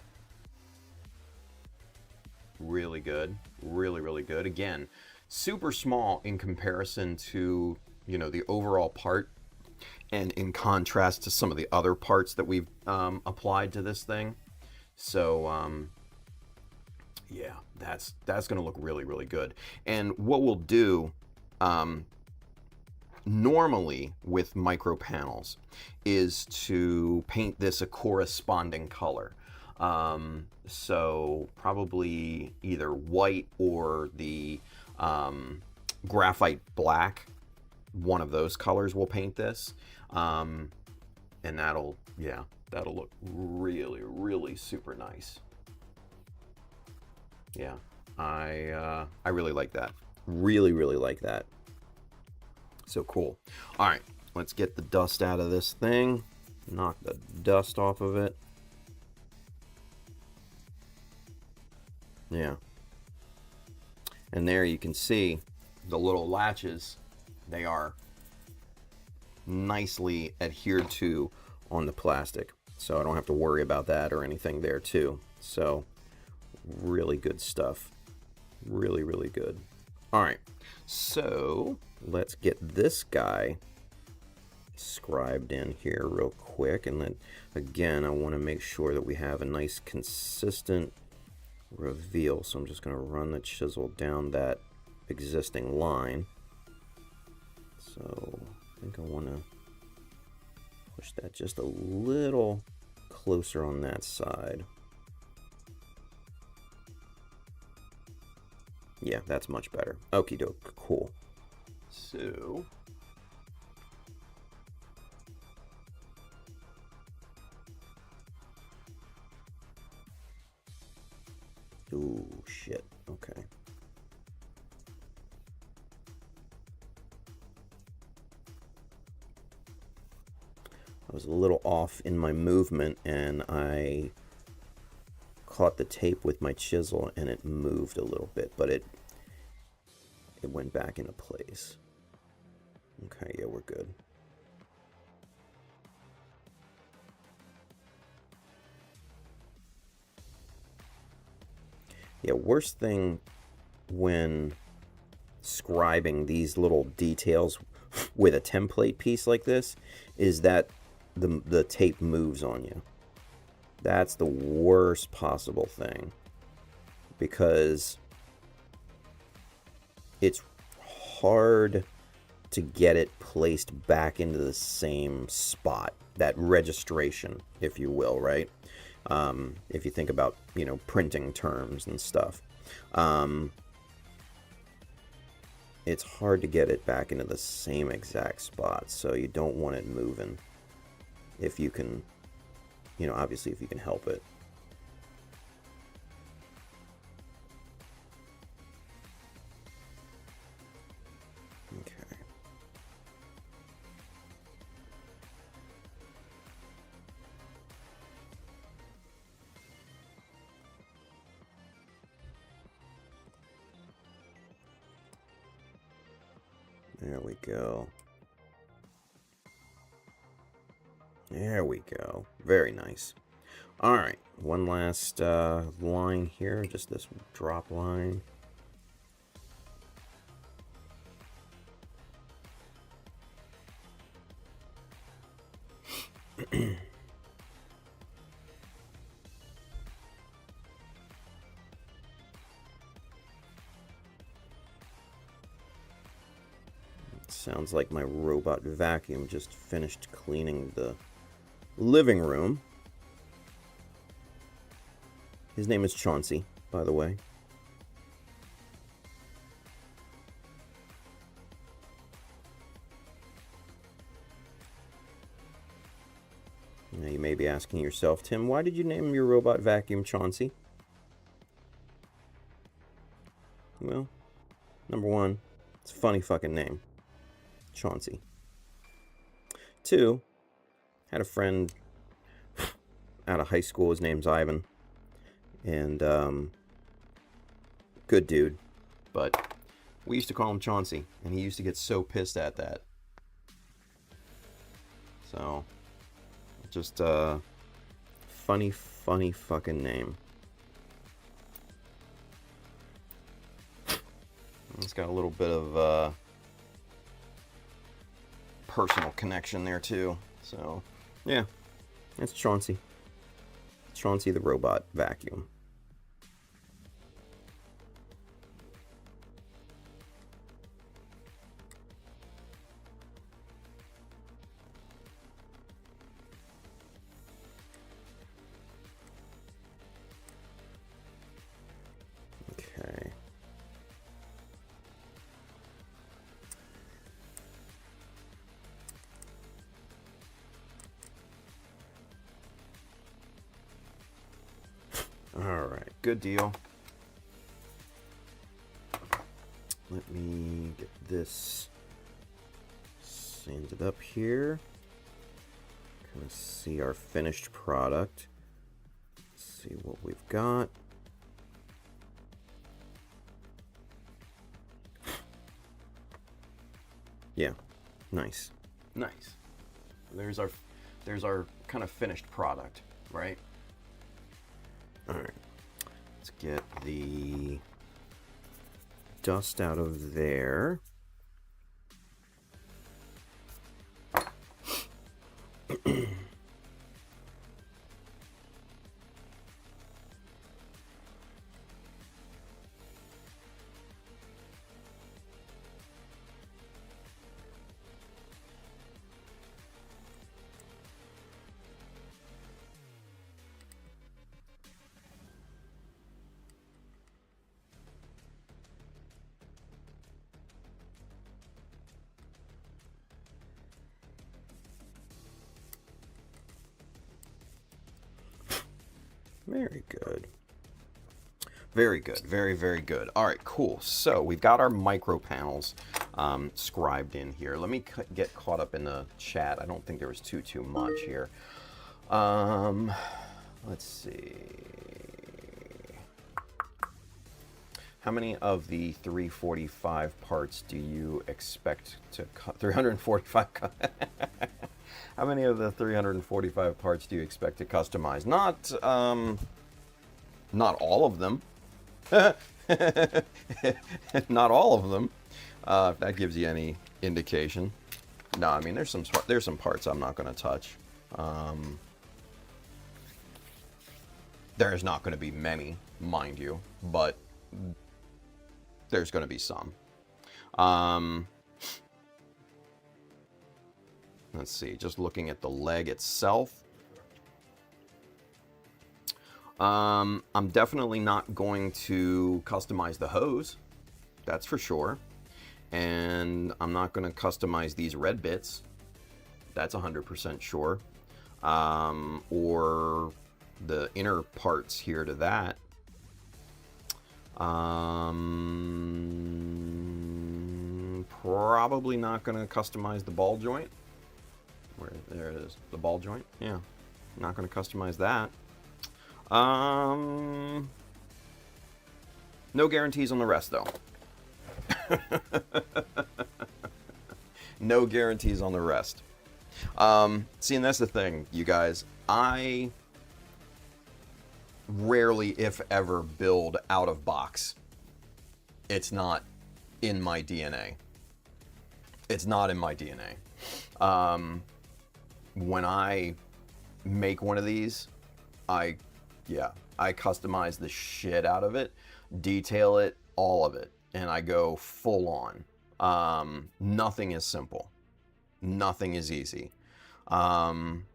Really good, really, really good. Again, super small in comparison to, you know, the overall part, and in contrast to some of the other parts that we've applied to this thing. So yeah, that's gonna look really, really good. And what we'll do normally with micro panels is to paint this a corresponding color. So probably either white or the graphite black. One of those colors will paint this. And that'll look really, really super nice. Yeah, I really like that. Really, really like that. So cool. All right, let's get the dust out of this thing. Knock the dust off of it. Yeah. And there you can see the little latches. They are nicely adhered to on the plastic. So I don't have to worry about that or anything there too. So really good stuff. Really, really good. All right. So let's get this guy scribed in here real quick. And then again, I want to make sure that we have a nice consistent reveal. So I'm just going to run the chisel down that existing line. So I think I want to push that just a little closer on that side. Yeah, that's much better. Okie doke, cool. So ooh, shit. Okay. I was a little off in my movement and I caught the tape with my chisel and it moved a little bit, but it went back into place. Okay, yeah, we're good. Yeah, worst thing when scribing these little details with a template piece like this is that the tape moves on you. That's the worst possible thing, because it's hard to get it placed back into the same spot, that registration, if you will, right? If you think about, printing terms and stuff, it's hard to get it back into the same exact spot, so you don't want it moving if you can, obviously if you can help it. Okay. There we go. There we go. Very nice. All right, one last line here, just this drop line. Sounds like my robot vacuum just finished cleaning the living room. His name is Chauncey, by the way. Now you may be asking yourself, Tim, why did you name your robot vacuum Chauncey? Well, number one, it's a funny fucking name. Chauncey. 2, had a friend out of high school. His name's Ivan. And, good dude. But we used to call him Chauncey. And he used to get so pissed at that. So, just a funny fucking name. It's got a little bit of, personal connection there too. So yeah, it's Chauncey. Chauncey the robot vacuum. Okay. good deal. Let me get this sanded up here. Kind of see our finished product. See what we've got. Yeah, nice. Nice. There's our kind of finished product, right? All right. Let's get the dust out of there. Very good. Very good. Very, very good. All right, cool. So we've got our micro panels scribed in here. Let me get caught up in the chat. I don't think there was too much here. Let's see. How many of the 345 parts do you expect to 345 How many of the 345 parts do you expect to customize? Not all of them. Not all of them. If that gives you any indication. No, I mean there's some parts I'm not going to touch. There's not going to be many, mind you, but there's going to be some. Let's see, just looking at the leg itself. I'm definitely not going to customize the hose. That's for sure. And I'm not going to customize these red bits. That's 100% sure. Or the inner parts here to that. Probably not going to customize the ball joint. There it is, the ball joint. Yeah, not going to customize that. No guarantees on the rest, though. No guarantees on the rest. See, and that's the thing, you guys. I rarely, if ever, build out of box. It's not in my DNA. It's not in my DNA. When I make one of these, I customize the shit out of it, detail it, all of it, and I go full on. Nothing is simple. Nothing is easy. And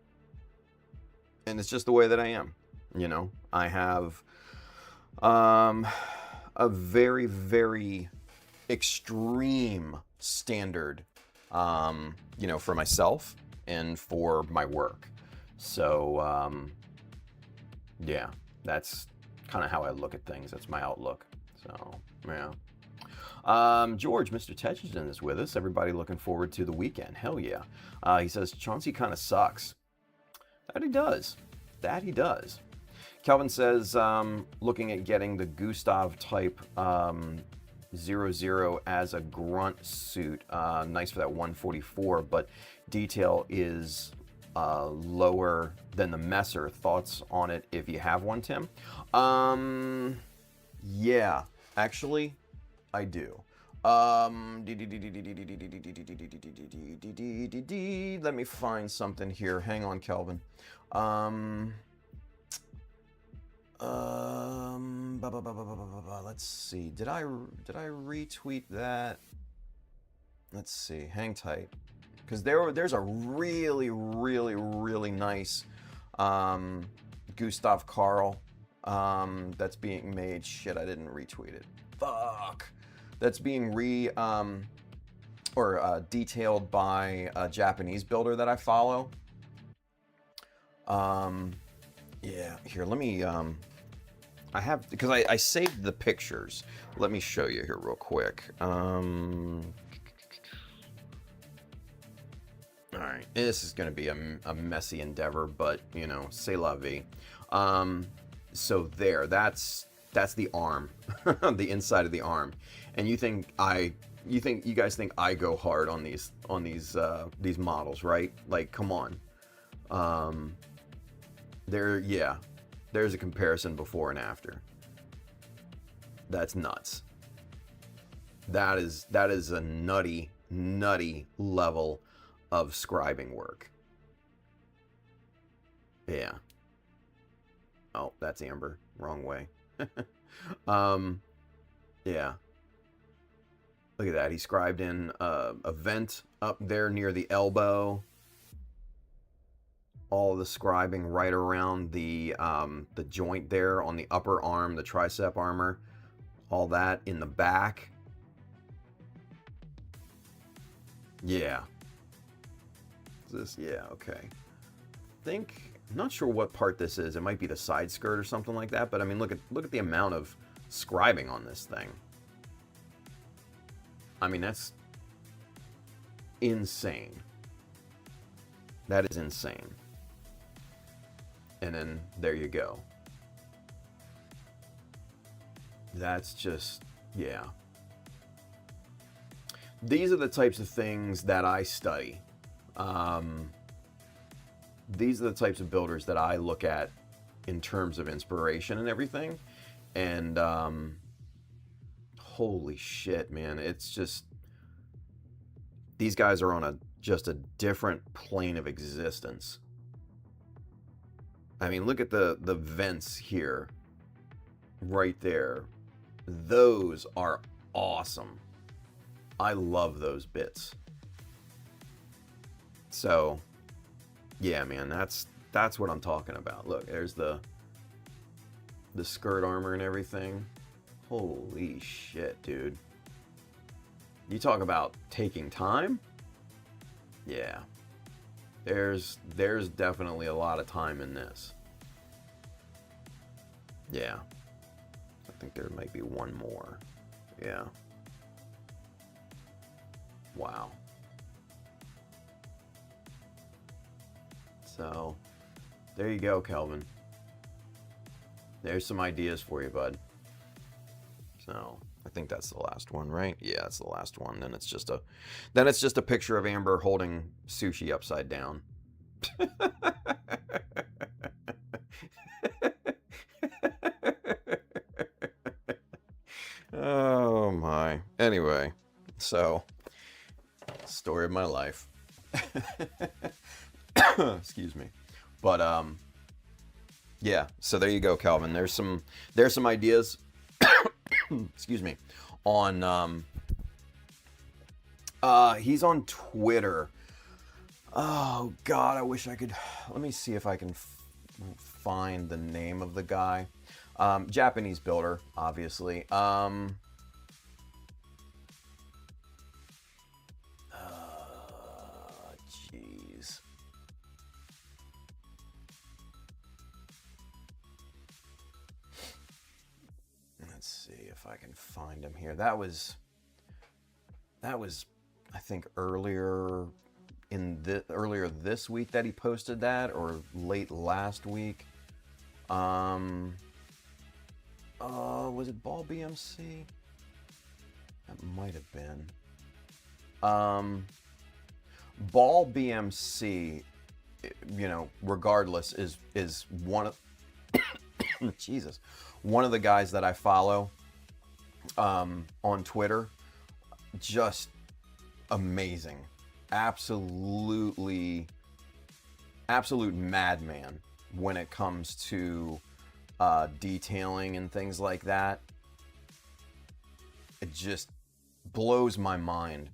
it's just the way that I am. You know, I have a very, very extreme standard, you know, for myself and for my work. So, yeah, that's kind of how I look at things. That's my outlook. So, yeah. George, Mr. Tetchiston is with us. Everybody looking forward to the weekend. Hell yeah. He says, Chauncey kind of sucks. That he does. That he does. Kelvin says, looking at getting the Gustav type 00 as a grunt suit. Nice for that 144, but detail is lower than the Messer. Thoughts on it if you have one, Tim? Yeah, actually, I do. Let me find something here. Hang on, Kelvin. Let's see. Did I retweet that? Let's see. Hang tight, because there's a really, really, really nice Gustav Karl that's being made. Shit, I didn't retweet it. Fuck. That's being detailed by a Japanese builder that I follow. Yeah, here, let me I have, because I saved the pictures. Let me show you here real quick. All right, this is going to be a messy endeavor, but, you know, c'est la vie. So there, that's the arm, the inside of the arm. And you guys think I go hard on these models, right? Like, come on. There's a comparison before and after. That's nuts. That is a nutty level of scribing work. Yeah. Oh, that's Amber. Wrong way. Yeah. Look at that. He scribed in a vent up there near the elbow. All of the scribing right around the joint there on the upper arm, the tricep armor. All that in the back. Yeah. Yeah, okay. I'm not sure what part this is. It might be the side skirt or something like that, but I mean, look at the amount of scribing on this thing. I mean, that's insane. That is insane. And then there you go. That's just, yeah. These are the types of things that I study. These are the types of builders that I look at in terms of inspiration and everything. And holy shit, man. It's just, these guys are on just a different plane of existence. I mean, look at the vents here. Right there. Those are awesome. I love those bits. So, yeah, man, that's what I'm talking about. Look, there's the skirt armor and everything. Holy shit, dude. You talk about taking time? Yeah. There's definitely a lot of time in this. Yeah. I think there might be one more. Yeah. Wow. So, there you go, Kelvin. There's some ideas for you, bud. So, I think that's the last one, right? Yeah, that's the last one. Then it's just a picture of Amber holding sushi upside down. Oh my. Anyway, so story of my life. Excuse me. But yeah, so there you go, Calvin. There's some ideas excuse me, on he's on Twitter. Oh god, I wish I could. Let me see if I can find the name of the guy. Japanese builder, obviously. Jeez. Let's see if I can find him here. That was I think earlier this week that he posted that, or late last week. Was it Ball BMC? That might have been. Ball BMC, you know, regardless, is one of Jesus, one of the guys that I follow on Twitter. Just amazing. Absolute madman when it comes to detailing and things like that. It just blows my mind,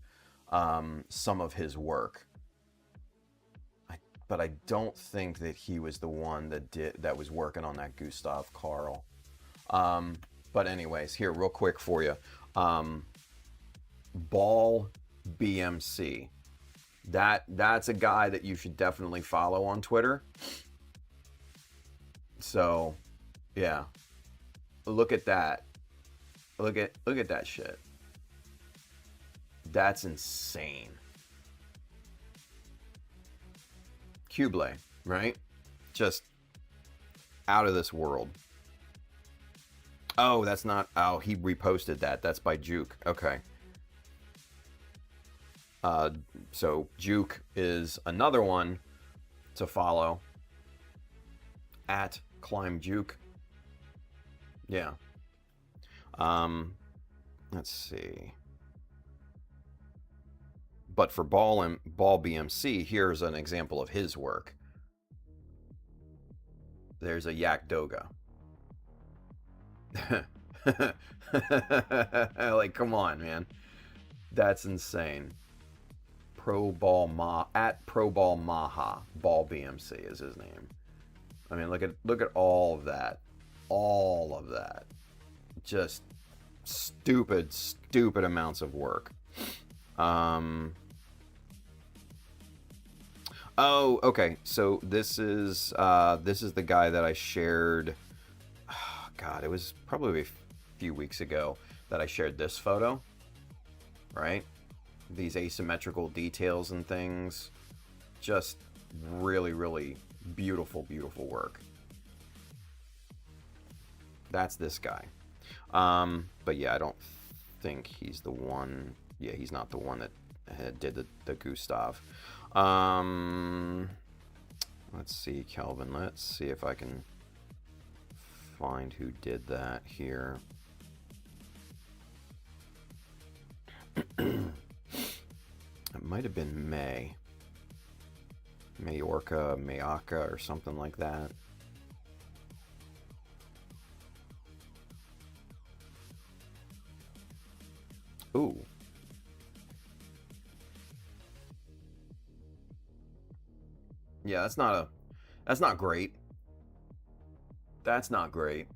some of his work. But I don't think that he was the one that was working on that Gustav Karl. But anyways, here real quick for you. Ball BMC. That's a guy that you should definitely follow on Twitter. So, yeah. look at that. Look at that shit. That's insane. Cublé, right? Just out of this world. Oh, that's not... Oh, he reposted that. That's by Juke. Okay. So Juke is another one to follow. At Climb Juke. Yeah. Let's see. But for Ball BMC, here's an example of his work. There's a Yak Doga. Like, come on, man. That's insane. At Pro Ball Maha. Ball BMC is his name. I mean, look at all of that. All of that. Just stupid amounts of work. Oh, okay. So this is the guy that I shared. Oh, God, it was probably a few weeks ago that I shared this photo. Right? These asymmetrical details and things. Just really, really beautiful, beautiful work. That's this guy. But yeah, I don't think he's the one. Yeah, he's not the one that did the Gustav. Let's see, Kelvin. Let's see if I can find who did that here. It might have been Mayaka, or something like that. Ooh. Yeah, that's not great. That's not great.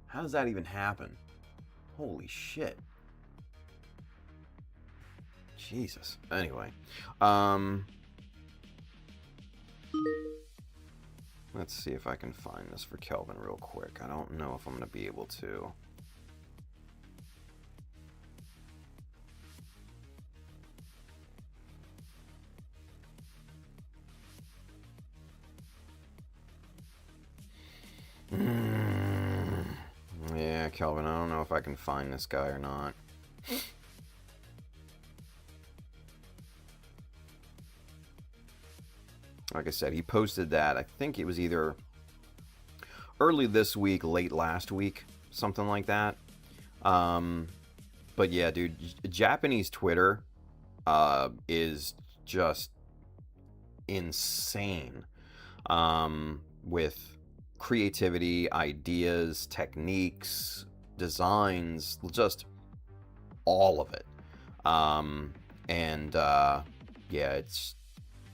How does that even happen? Holy shit. Jesus. Anyway. Let's see if I can find this for Kelvin real quick. I don't know if I'm going to be able to. Yeah, Kelvin, I don't know if I can find this guy or not. Like I said, he posted that. I think it was either early this week, late last week, something like that. But yeah, dude, Japanese Twitter is just insane with creativity, ideas, techniques, designs, just all of it. Yeah,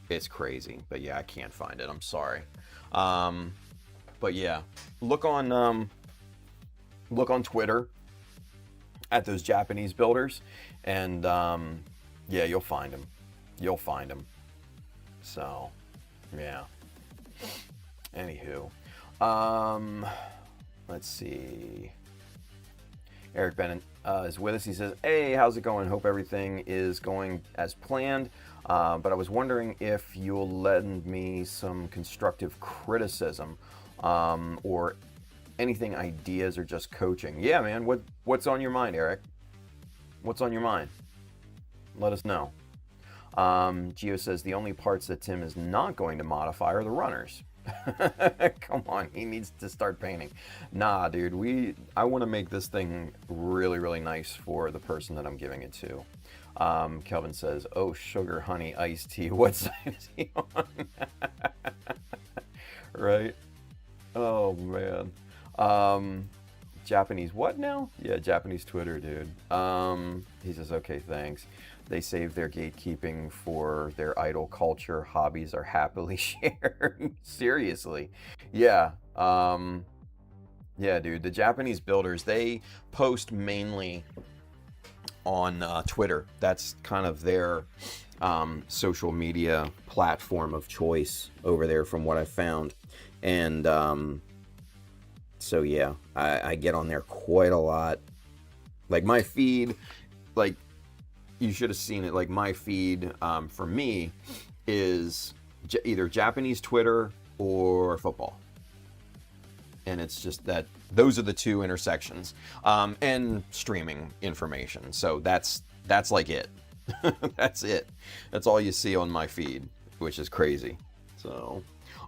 it's crazy. But yeah, I can't find it. I'm sorry. But yeah, look on Twitter at those Japanese builders, and yeah, you'll find them. You'll find them. So, yeah. Anywho, let's see. Eric Bennett is with us. He says, "Hey, how's it going? Hope everything is going as planned. But I was wondering if you'll lend me some constructive criticism, or anything, ideas, or just coaching." Yeah, man. What's on your mind, Eric? What's on your mind? Let us know. Gio says the only parts that Tim is not going to modify are the runners. Come on, he needs to start painting. Nah, dude, I want to make this thing really, really nice for the person that I'm giving it to. Kelvin says, "Oh, sugar, honey, iced tea. What side is he on?" Right? Oh, man. Japanese what now? Yeah, Japanese Twitter, dude. He says, "Okay, thanks. They save their gatekeeping for their idol culture. Hobbies are happily shared." Seriously. Yeah. Yeah, dude. The Japanese builders, they post mainly on Twitter. That's kind of their social media platform of choice over there, from what I've found. And So yeah, I get on there quite a lot. Like my feed, like you should have seen it. Like my feed for me is either Japanese Twitter or football. And it's just that those are the two intersections, and streaming information. So that's like it. That's it. That's all you see on my feed, which is crazy. So,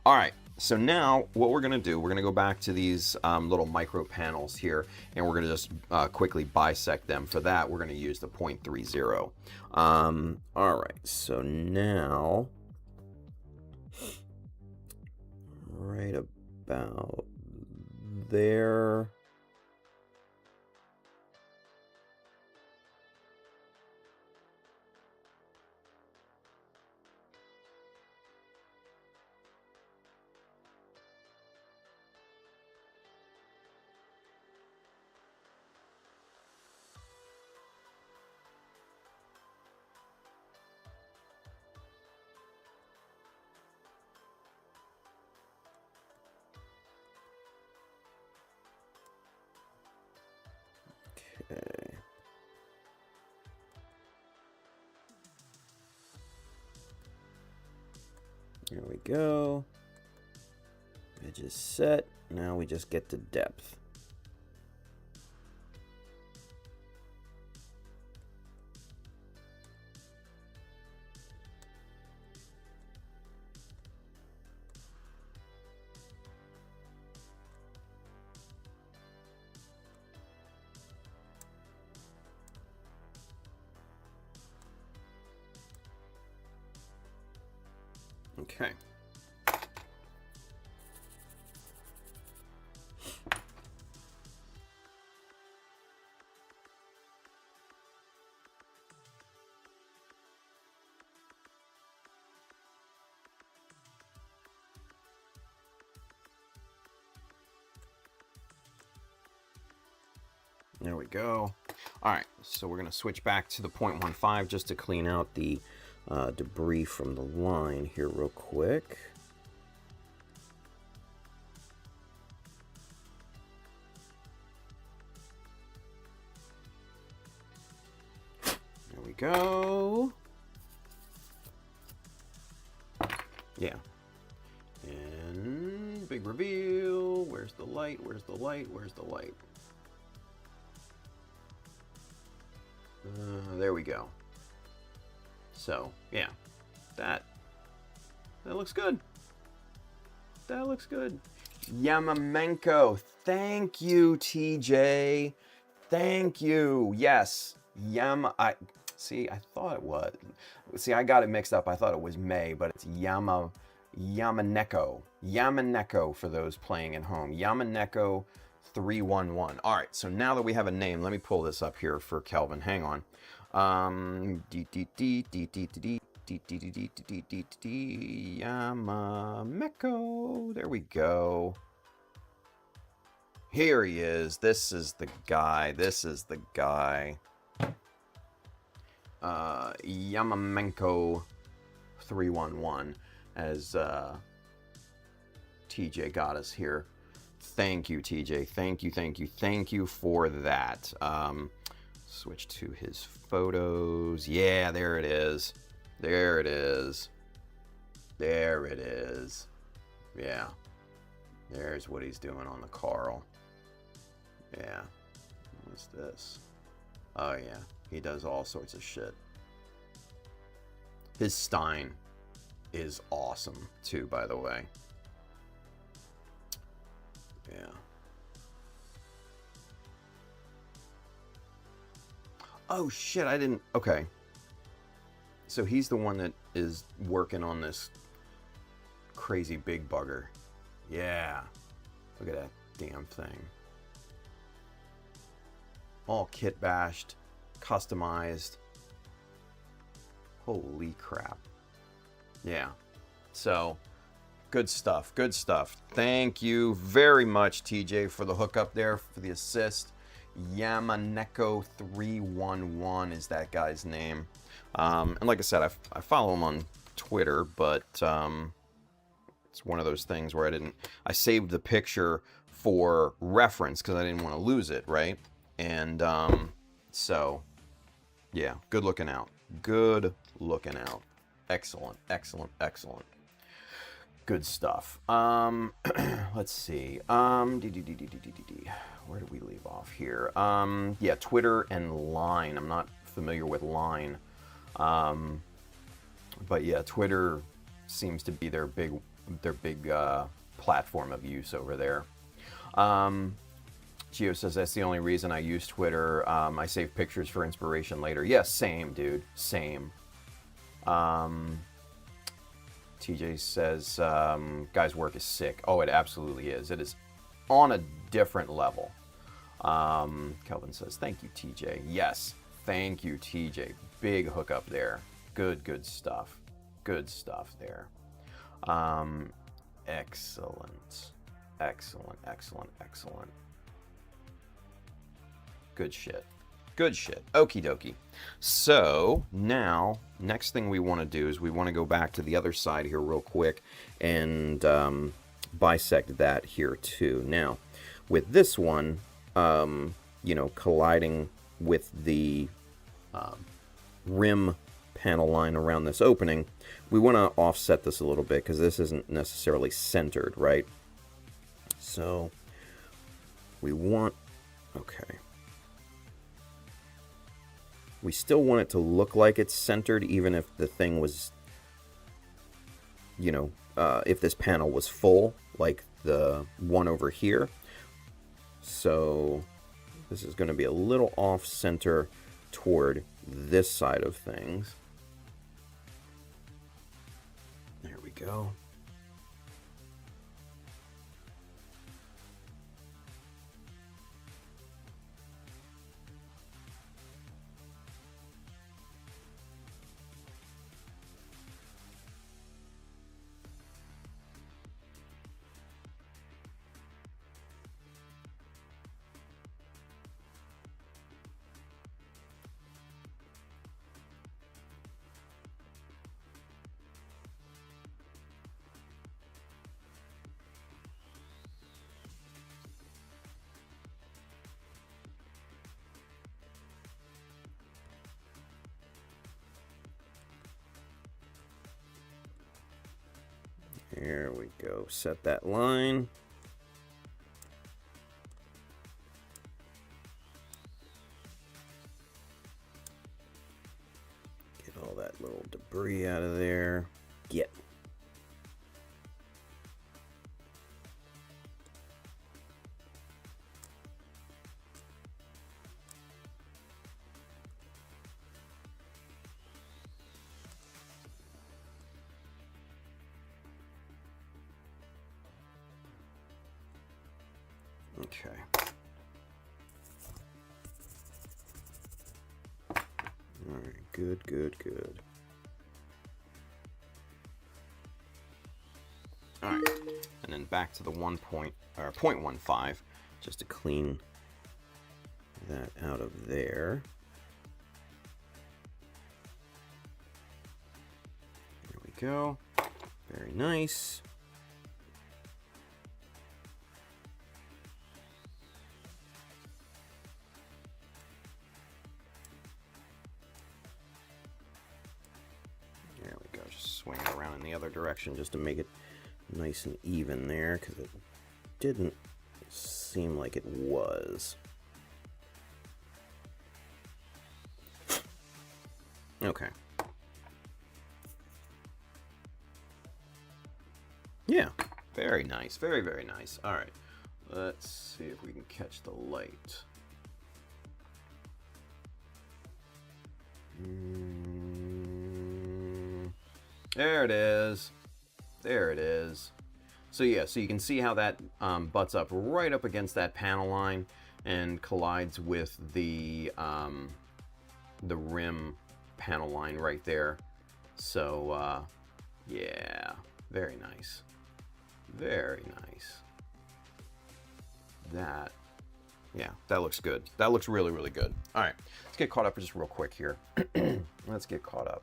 all right. So now what we're gonna do, we're gonna go back to these little micro panels here, and we're gonna just quickly bisect them. For that, we're gonna use the 0.30. All right. So now, right about there. Okay. There we go. Edge is set. Now we just get to depth. Okay. There we go. All right, so we're going to switch back to the 0.15 just to clean out the debris from the line here real quick. There we go. Yeah. And big reveal. Where's the light? Where's the light? Where's the light? There we go. So, yeah, that looks good. That looks good. Yamamenko. Thank you, TJ. Thank you. Yes. I thought it was. See, I got it mixed up. I thought it was May, but it's Yamaneko. Yamaneko for those playing at home. Yamaneko 311. All right, so now that we have a name, let me pull this up here for Kelvin. Hang on. Yamameko. There we go. Here he is. This is the guy. This is the guy. Yamamenko 311, as TJ got us here. Thank you, TJ. Thank you, thank you, thank you for that. Switch to his photos. Yeah, there it is. There it is. There it is. Yeah. There's what he's doing on the Carl. Yeah. What's this? Oh, yeah. He does all sorts of shit. His Stein is awesome, too, by the way. Yeah. Oh, shit, I didn't... Okay. So he's the one that is working on this crazy big bugger. Yeah. Look at that damn thing. All kit bashed, customized. Holy crap. Yeah. So, good stuff. Good stuff. Thank you very much, TJ, for the hookup there, for the assist. Yamaneko 311 is that guy's name. And like I said, I follow him on Twitter, but it's one of those things where I saved the picture for reference because I didn't want to lose it, right? And so, yeah, good looking out. Good looking out. Excellent, excellent, excellent. Good stuff. Let's see. Where do we leave off here? Yeah, Twitter and Line. I'm not familiar with Line. But yeah, Twitter seems to be their big platform of use over there. Gio says that's the only reason I use Twitter. I save pictures for inspiration later. Yes, same, dude. Same. TJ says, guy's work is sick. Oh, it absolutely is. It is on a different level. Kelvin says, thank you, TJ. Yes, thank you, TJ. Big hookup there. Good stuff. Good stuff there. Excellent. Excellent, excellent, excellent. Good shit. Good shit. Okie dokie. So now, next thing we want to do is we want to go back to the other side here real quick and bisect that here too. Now, with this one, you know, colliding with the rim panel line around this opening, we want to offset this a little bit because this isn't necessarily centered, right? So we want, okay. We still want it to look like it's centered, even if the thing was, you know, if this panel was full, like the one over here. So this is going to be a little off center toward this side of things. There we go. There we go. Set that line. Get all that little debris out of there. Get. Okay. All right, good, good, good. All right, and then back to the 0.15, just to clean that out of there. There we go. Very nice. Swing it around in the other direction just to make it nice and even there, because it didn't seem like it was. Okay. Yeah, very nice, very, very nice. All right, let's see if we can catch the light. There it is. There it is. So yeah, so you can see how that butts up right up against that panel line and collides with the rim panel line right there. So yeah, very nice. Very nice. That, yeah, that looks good. That looks really, really good. All right, let's get caught up just real quick here. Let's get caught up.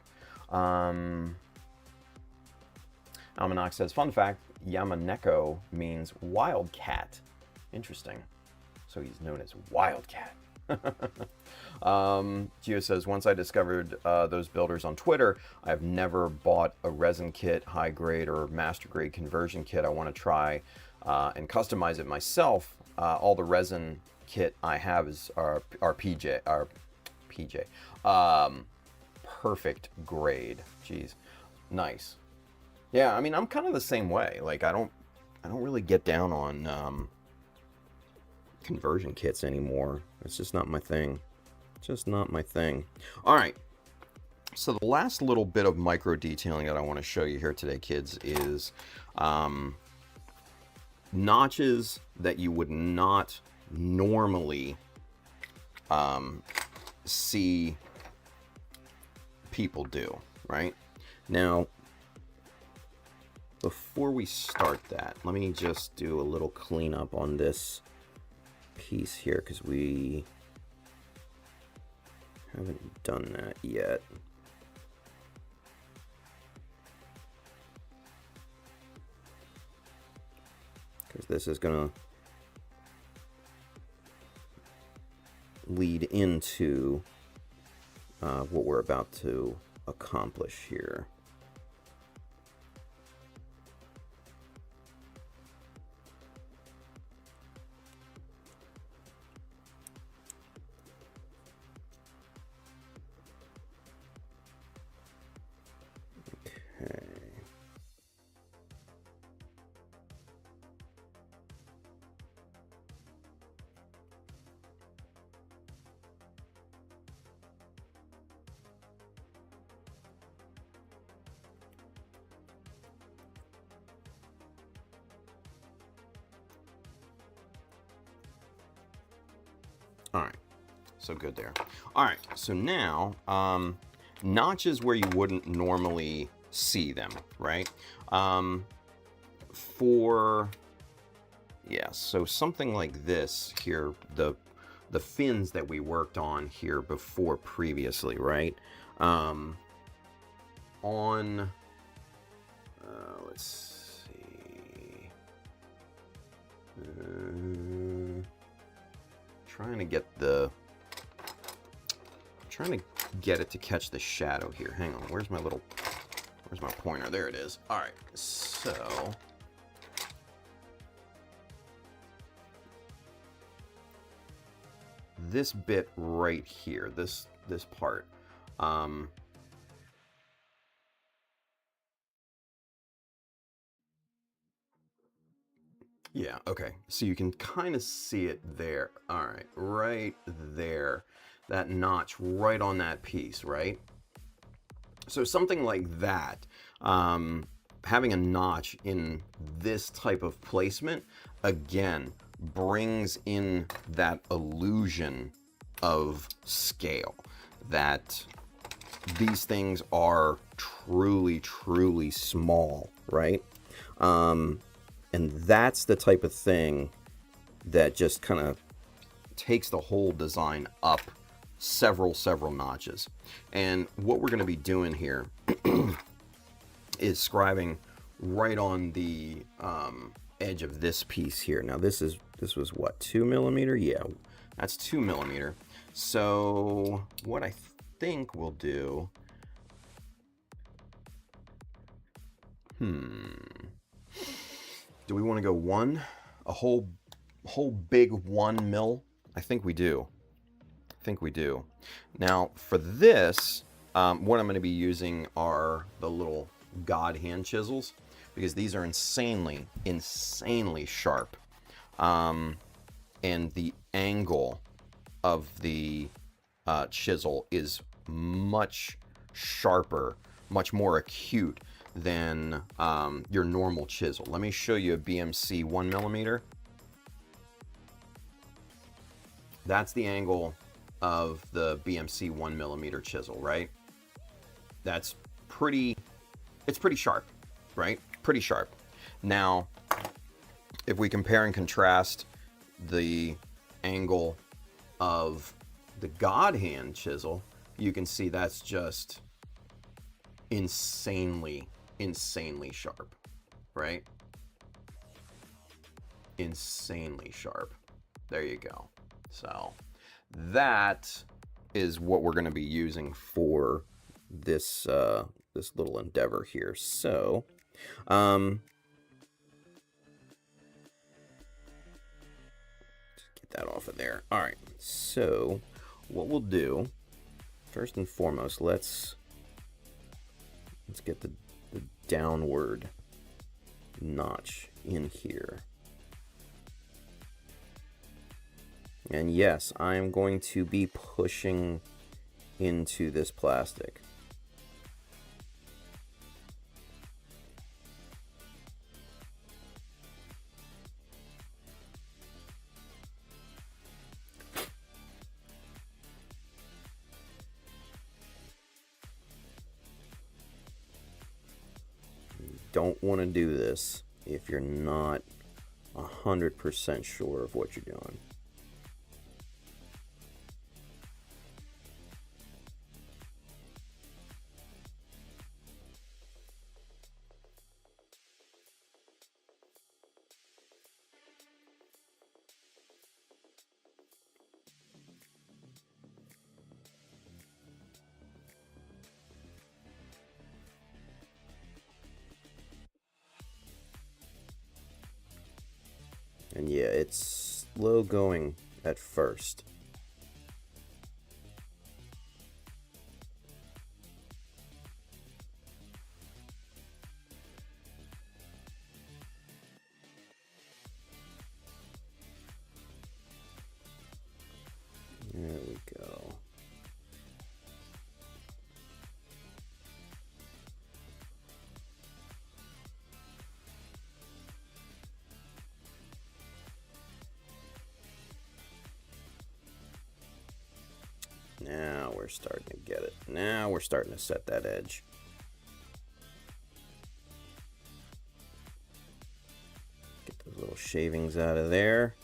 Almanac says, fun fact, Yamaneko means wildcat Interesting. So he's known as Wildcat. Gio says, once I discovered those builders on Twitter, I've never bought a resin kit, high grade or master grade conversion kit. I want to try and customize it myself. All the resin kit I have is our PJ, perfect grade. Jeez, nice. Yeah, I mean, I'm kind of the same way. Like, I don't really get down on conversion kits anymore. It's just not my thing. Just not my thing. All right. So the last little bit of micro detailing that I want to show you here today, kids, is notches that you would not normally see people do, right? Now, before we start that, let me just do a little cleanup on this piece here, because we haven't done that yet. Because this is going to lead into what we're about to accomplish here. All right, so good there. All right, so now, notches where you wouldn't normally see them, right? So something like this here, the fins that we worked on here before previously, right? Let's see. Trying to get it to catch the shadow here. Hang on, where's my pointer? There it is. All right, so this bit right here, this part, yeah, okay. So you can kind of see it there. All right, right there. That notch right on that piece, right? So something like that, having a notch in this type of placement, again, brings in that illusion of scale, that these things are truly, truly small, right? And that's the type of thing that just kind of takes the whole design up several notches. And what we're going to be doing here is scribing right on the edge of this piece here. Now this was what, 2 millimeter? Yeah, that's 2 millimeter. So what I think we'll do, do we want to go a whole big 1 mil? I think we do. Now for this, what I'm going to be using are the little God hand chisels, because these are insanely sharp. And the angle of the chisel is much sharper, much more acute than your normal chisel. Let me show you a BMC 1 millimeter. That's the angle of the BMC 1 millimeter chisel, right? It's pretty sharp, right? Pretty sharp. Now, if we compare and contrast the angle of the God hand chisel, you can see that's just insanely sharp, right? insanely sharp. There you go. So that is what we're going to be using for this this little endeavor here. So get that off of there. All right, so what we'll do first and foremost, let's get the downward notch in here. And yes, I'm going to be pushing into this plastic. You don't want to do this if you're not 100% sure of what you're doing. And yeah, it's slow going at first. There we go. Now we're starting to get it. Now we're starting to set that edge. Get those little shavings out of there.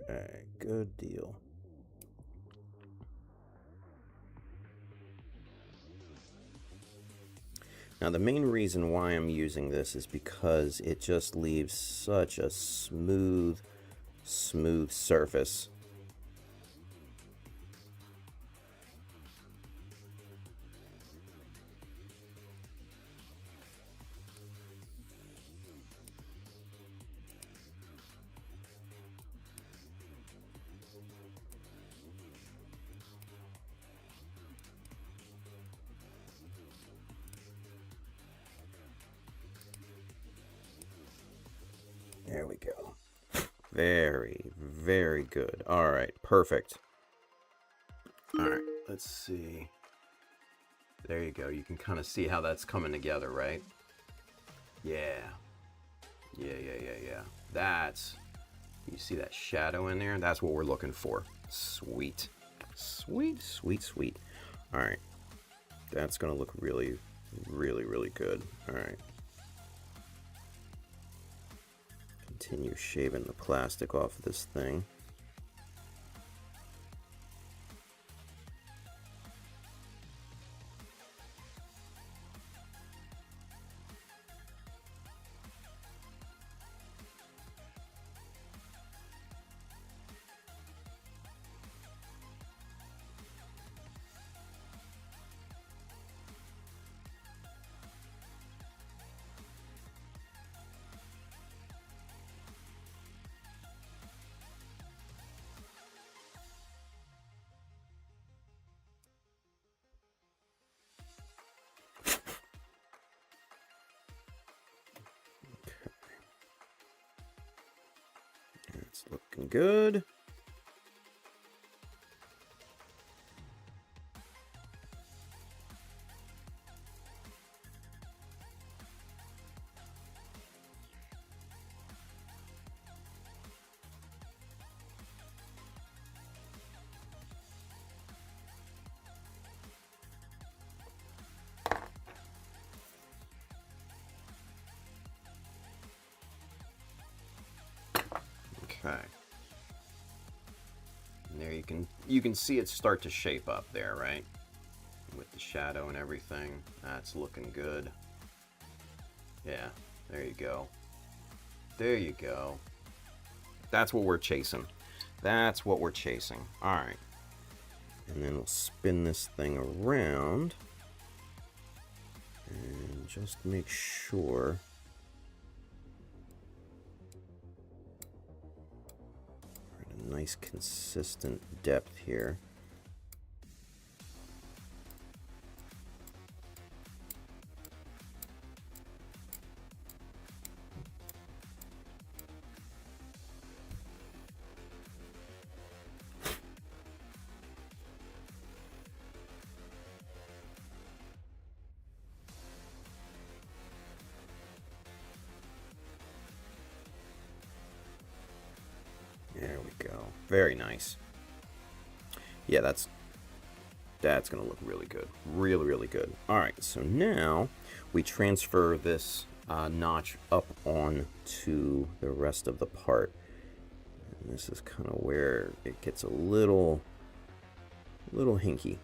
Okay, good deal. Now the main reason why I'm using this is because it just leaves such a smooth surface. There we go. Very, very good. All right, perfect. All right, let's see. There you go. You can kind of see how that's coming together, right? Yeah. Yeah. That's, you see that shadow in there? That's what we're looking for. Sweet. Sweet. All right. That's going to look really, really good. All right. Continue shaving the plastic off of this thing. It's looking good. Okay. And there you can see it start to shape up there, right? With the shadow and everything. That's looking good. Yeah, there you go. There you go. That's what we're chasing. That's what we're chasing. All right. And then we'll spin this thing around and just make sure nice consistent depth here. There we go. Very nice. Yeah, that's gonna look really good. Really, really good. All right, so now we transfer this notch up on to the rest of the part. And this is kind of where it gets a little hinky.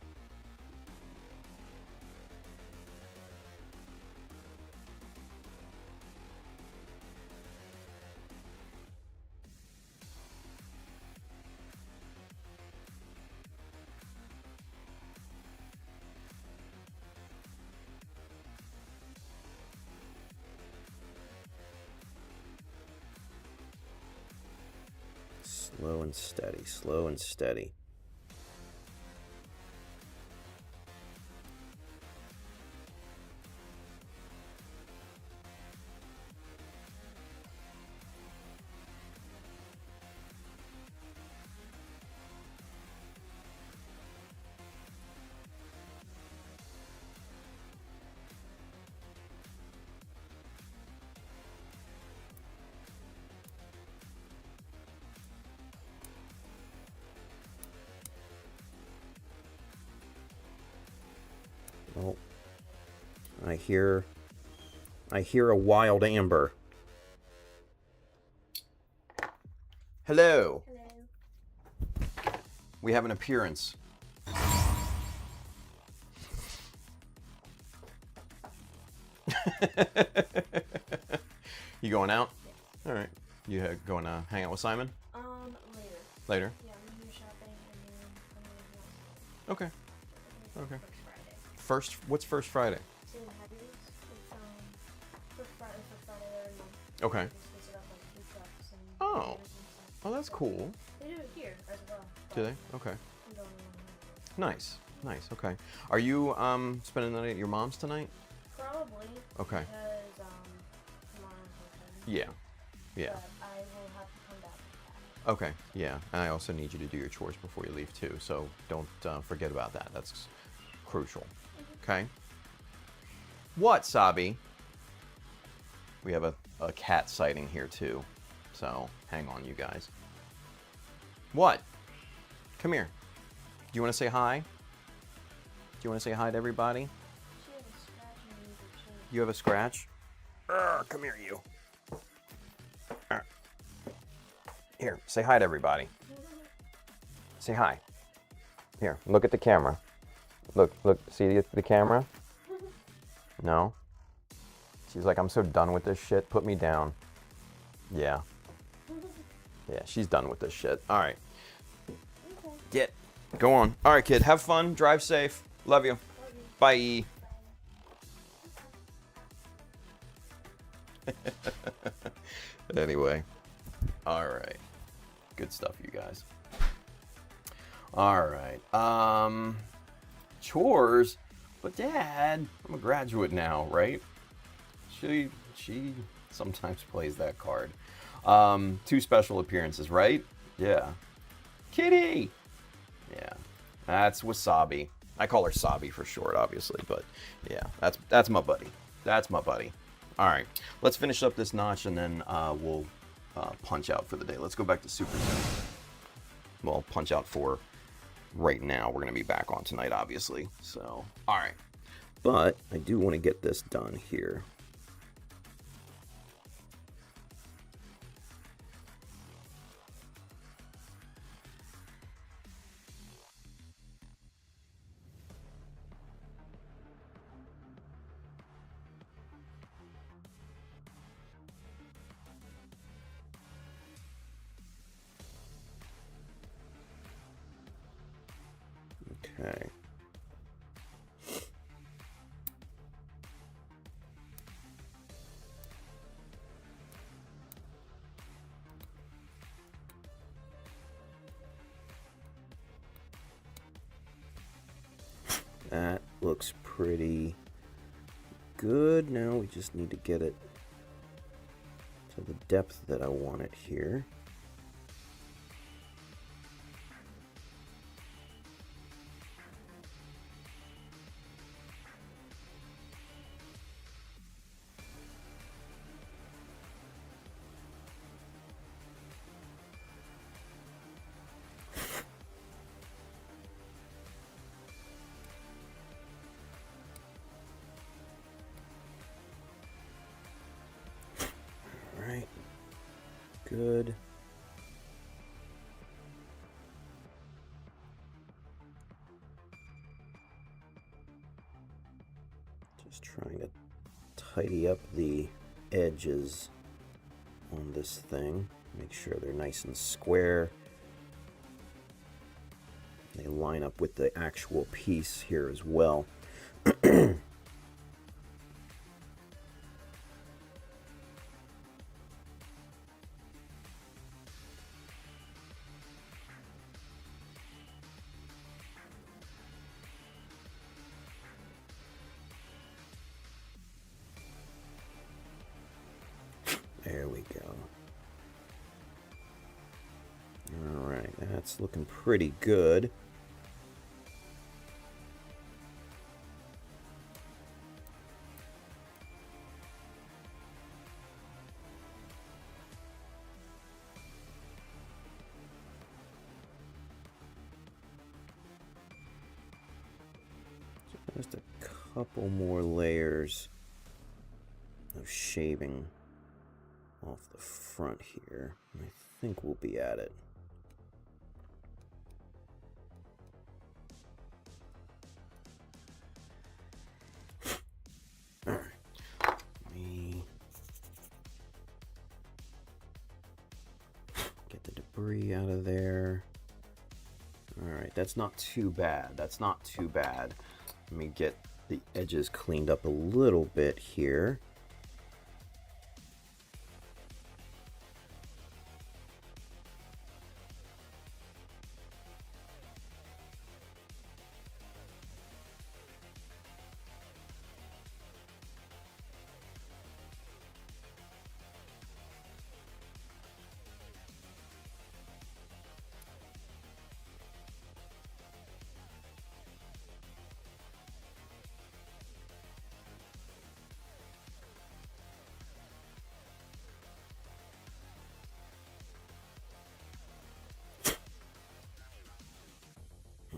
Slow and steady, slow and steady. Oh, I hear a wild amber. Hello. Hello. We have an appearance. You going out? Yeah. All right. You going to hang out with Simon? Later. Later? Yeah, I'm gonna shopping and then I'm gonna Okay. Okay. First Friday. What's First Friday? Same Happy's. It's First Friday every month. Okay. They just split it up like food trucks and Oh. vendors and stuff. Oh, that's cool. They do it here as well. Do they? Okay. We don't really Nice. Nice. Okay. Are you spending the night at your mom's tonight? Probably. Okay. Because tomorrow's open. Yeah. Yeah. But I will have to come back. Okay. Yeah. And I also need you to do your chores before you leave too. So don't forget about that. That's crucial. Okay. What, Sabi? We have a cat sighting here too. So hang on, you guys. What? Come here. Do you want to say hi? Do you want to say hi to everybody? She has a scratch on her chin. You have a scratch? Come here, you. Here, say hi to everybody. Say hi. Here, look at the camera. Look, see the camera? No? She's like, I'm so done with this shit. Put me down. Yeah. Yeah, she's done with this shit. All right. Okay. Get. Go on. All right, kid. Have fun. Drive safe. Love you. Bye. Anyway. All right. Good stuff, you guys. All right. Chores. But Dad, I'm a graduate now, right? She sometimes plays that card. 2 special appearances, right? Yeah. Kitty! Yeah. That's Wasabi. I call her Sabi for short, obviously, but yeah, that's my buddy. That's my buddy. All right, let's finish up this notch, and then we'll punch out for the day. Let's go back to Super Zone. Well, punch out for right now. We're going to be back on tonight, obviously. So, all right. But I do want to get this done here. Okay. That looks pretty good. Now we just need to get it to the depth that I want it here. Alright, good. Just trying to tidy up the edges on this thing. Make sure they're nice and square. They line up with the actual piece here as well. There we go. Alright, that's looking pretty good. Just a couple more layers of shaving off the front here. I think we'll be at it. All right. Let me get the debris out of there. All right, that's not too bad. That's not too bad. Let me get the edges cleaned up a little bit here.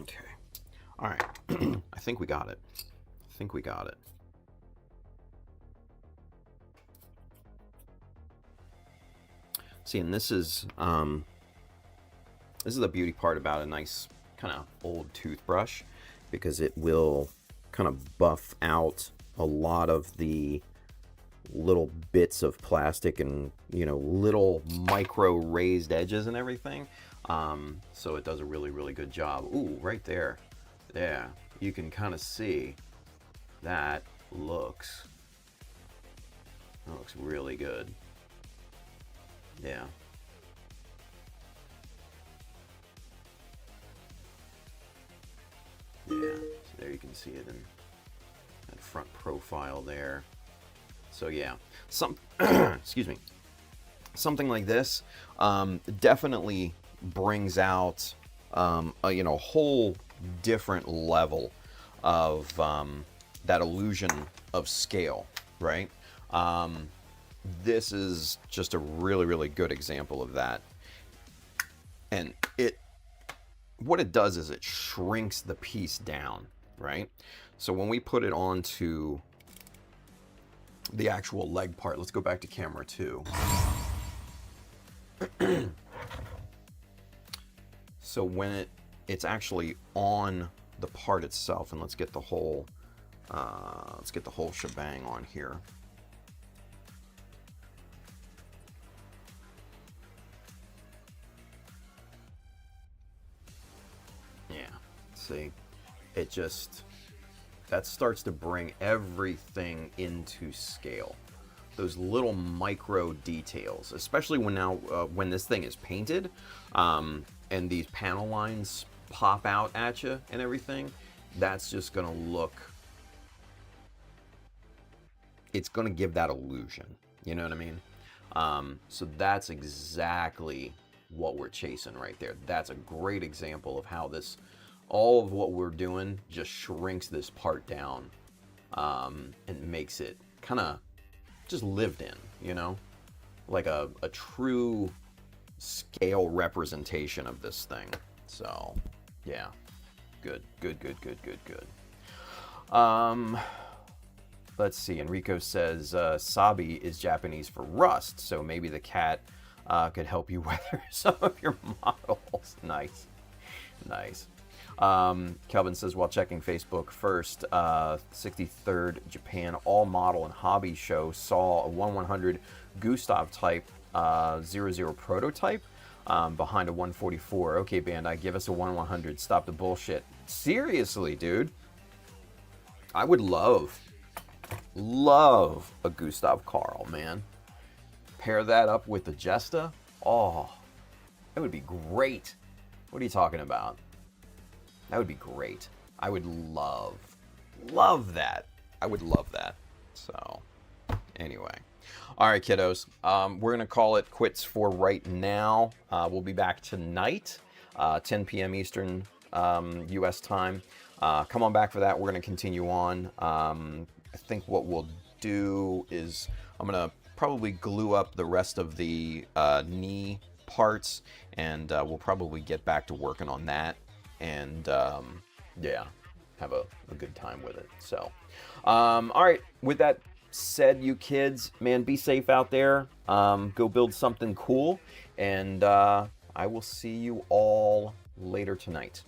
Okay. All right. I think we got it. I think we got it. See, and this is the beauty part about a nice kind of old toothbrush, because it will kind of buff out a lot of the little bits of plastic and, you know, little micro raised edges and everything. So it does a really, really good job. Ooh, right there. Yeah, you can kind of see that looks really good. Yeah. Yeah, so there you can see it in that front profile there. So yeah, excuse me, something like this definitely brings out a whole different level of that illusion of scale, right? This is just a really, really good example of that. And what it does is it shrinks the piece down, right? So when we put it onto the actual leg part, let's go back to camera 2. So when it's actually on the part itself, and let's get the whole shebang on here. Yeah, see, that starts to bring everything into scale. Those little micro details, especially when this thing is painted, and these panel lines pop out at you and everything, that's just gonna look, it's gonna give that illusion, you know what I mean? So that's exactly what we're chasing right there. That's a great example of how all of what we're doing just shrinks this part down, and makes it kind of just lived in, you know? Like a true scale representation of this thing. So, yeah. Good. Let's see. Enrico says Sabi is Japanese for rust, so maybe the cat could help you weather some of your models. Nice. Kelvin says, while checking Facebook first, 63rd Japan All Model and Hobby Show saw a 1/100 Gustav type 00 prototype behind a 144. Okay, Bandai, give us a 1/100. Stop the bullshit. Seriously, dude. I would love a Gustav Karl, man. Pair that up with the Jesta. Oh, it would be great. What are you talking about? That would be great. I would love that. I would love that. So, anyway. All right, kiddos. We're going to call it quits for right now. We'll be back tonight, 10 p.m. Eastern U.S. time. Come on back for that. We're going to continue on. I think what we'll do is I'm going to probably glue up the rest of the knee parts, and we'll probably get back to working on that. And yeah, have a good time with it. So, all right, with that said, you kids, man, be safe out there. Go build something cool, and I will see you all later tonight.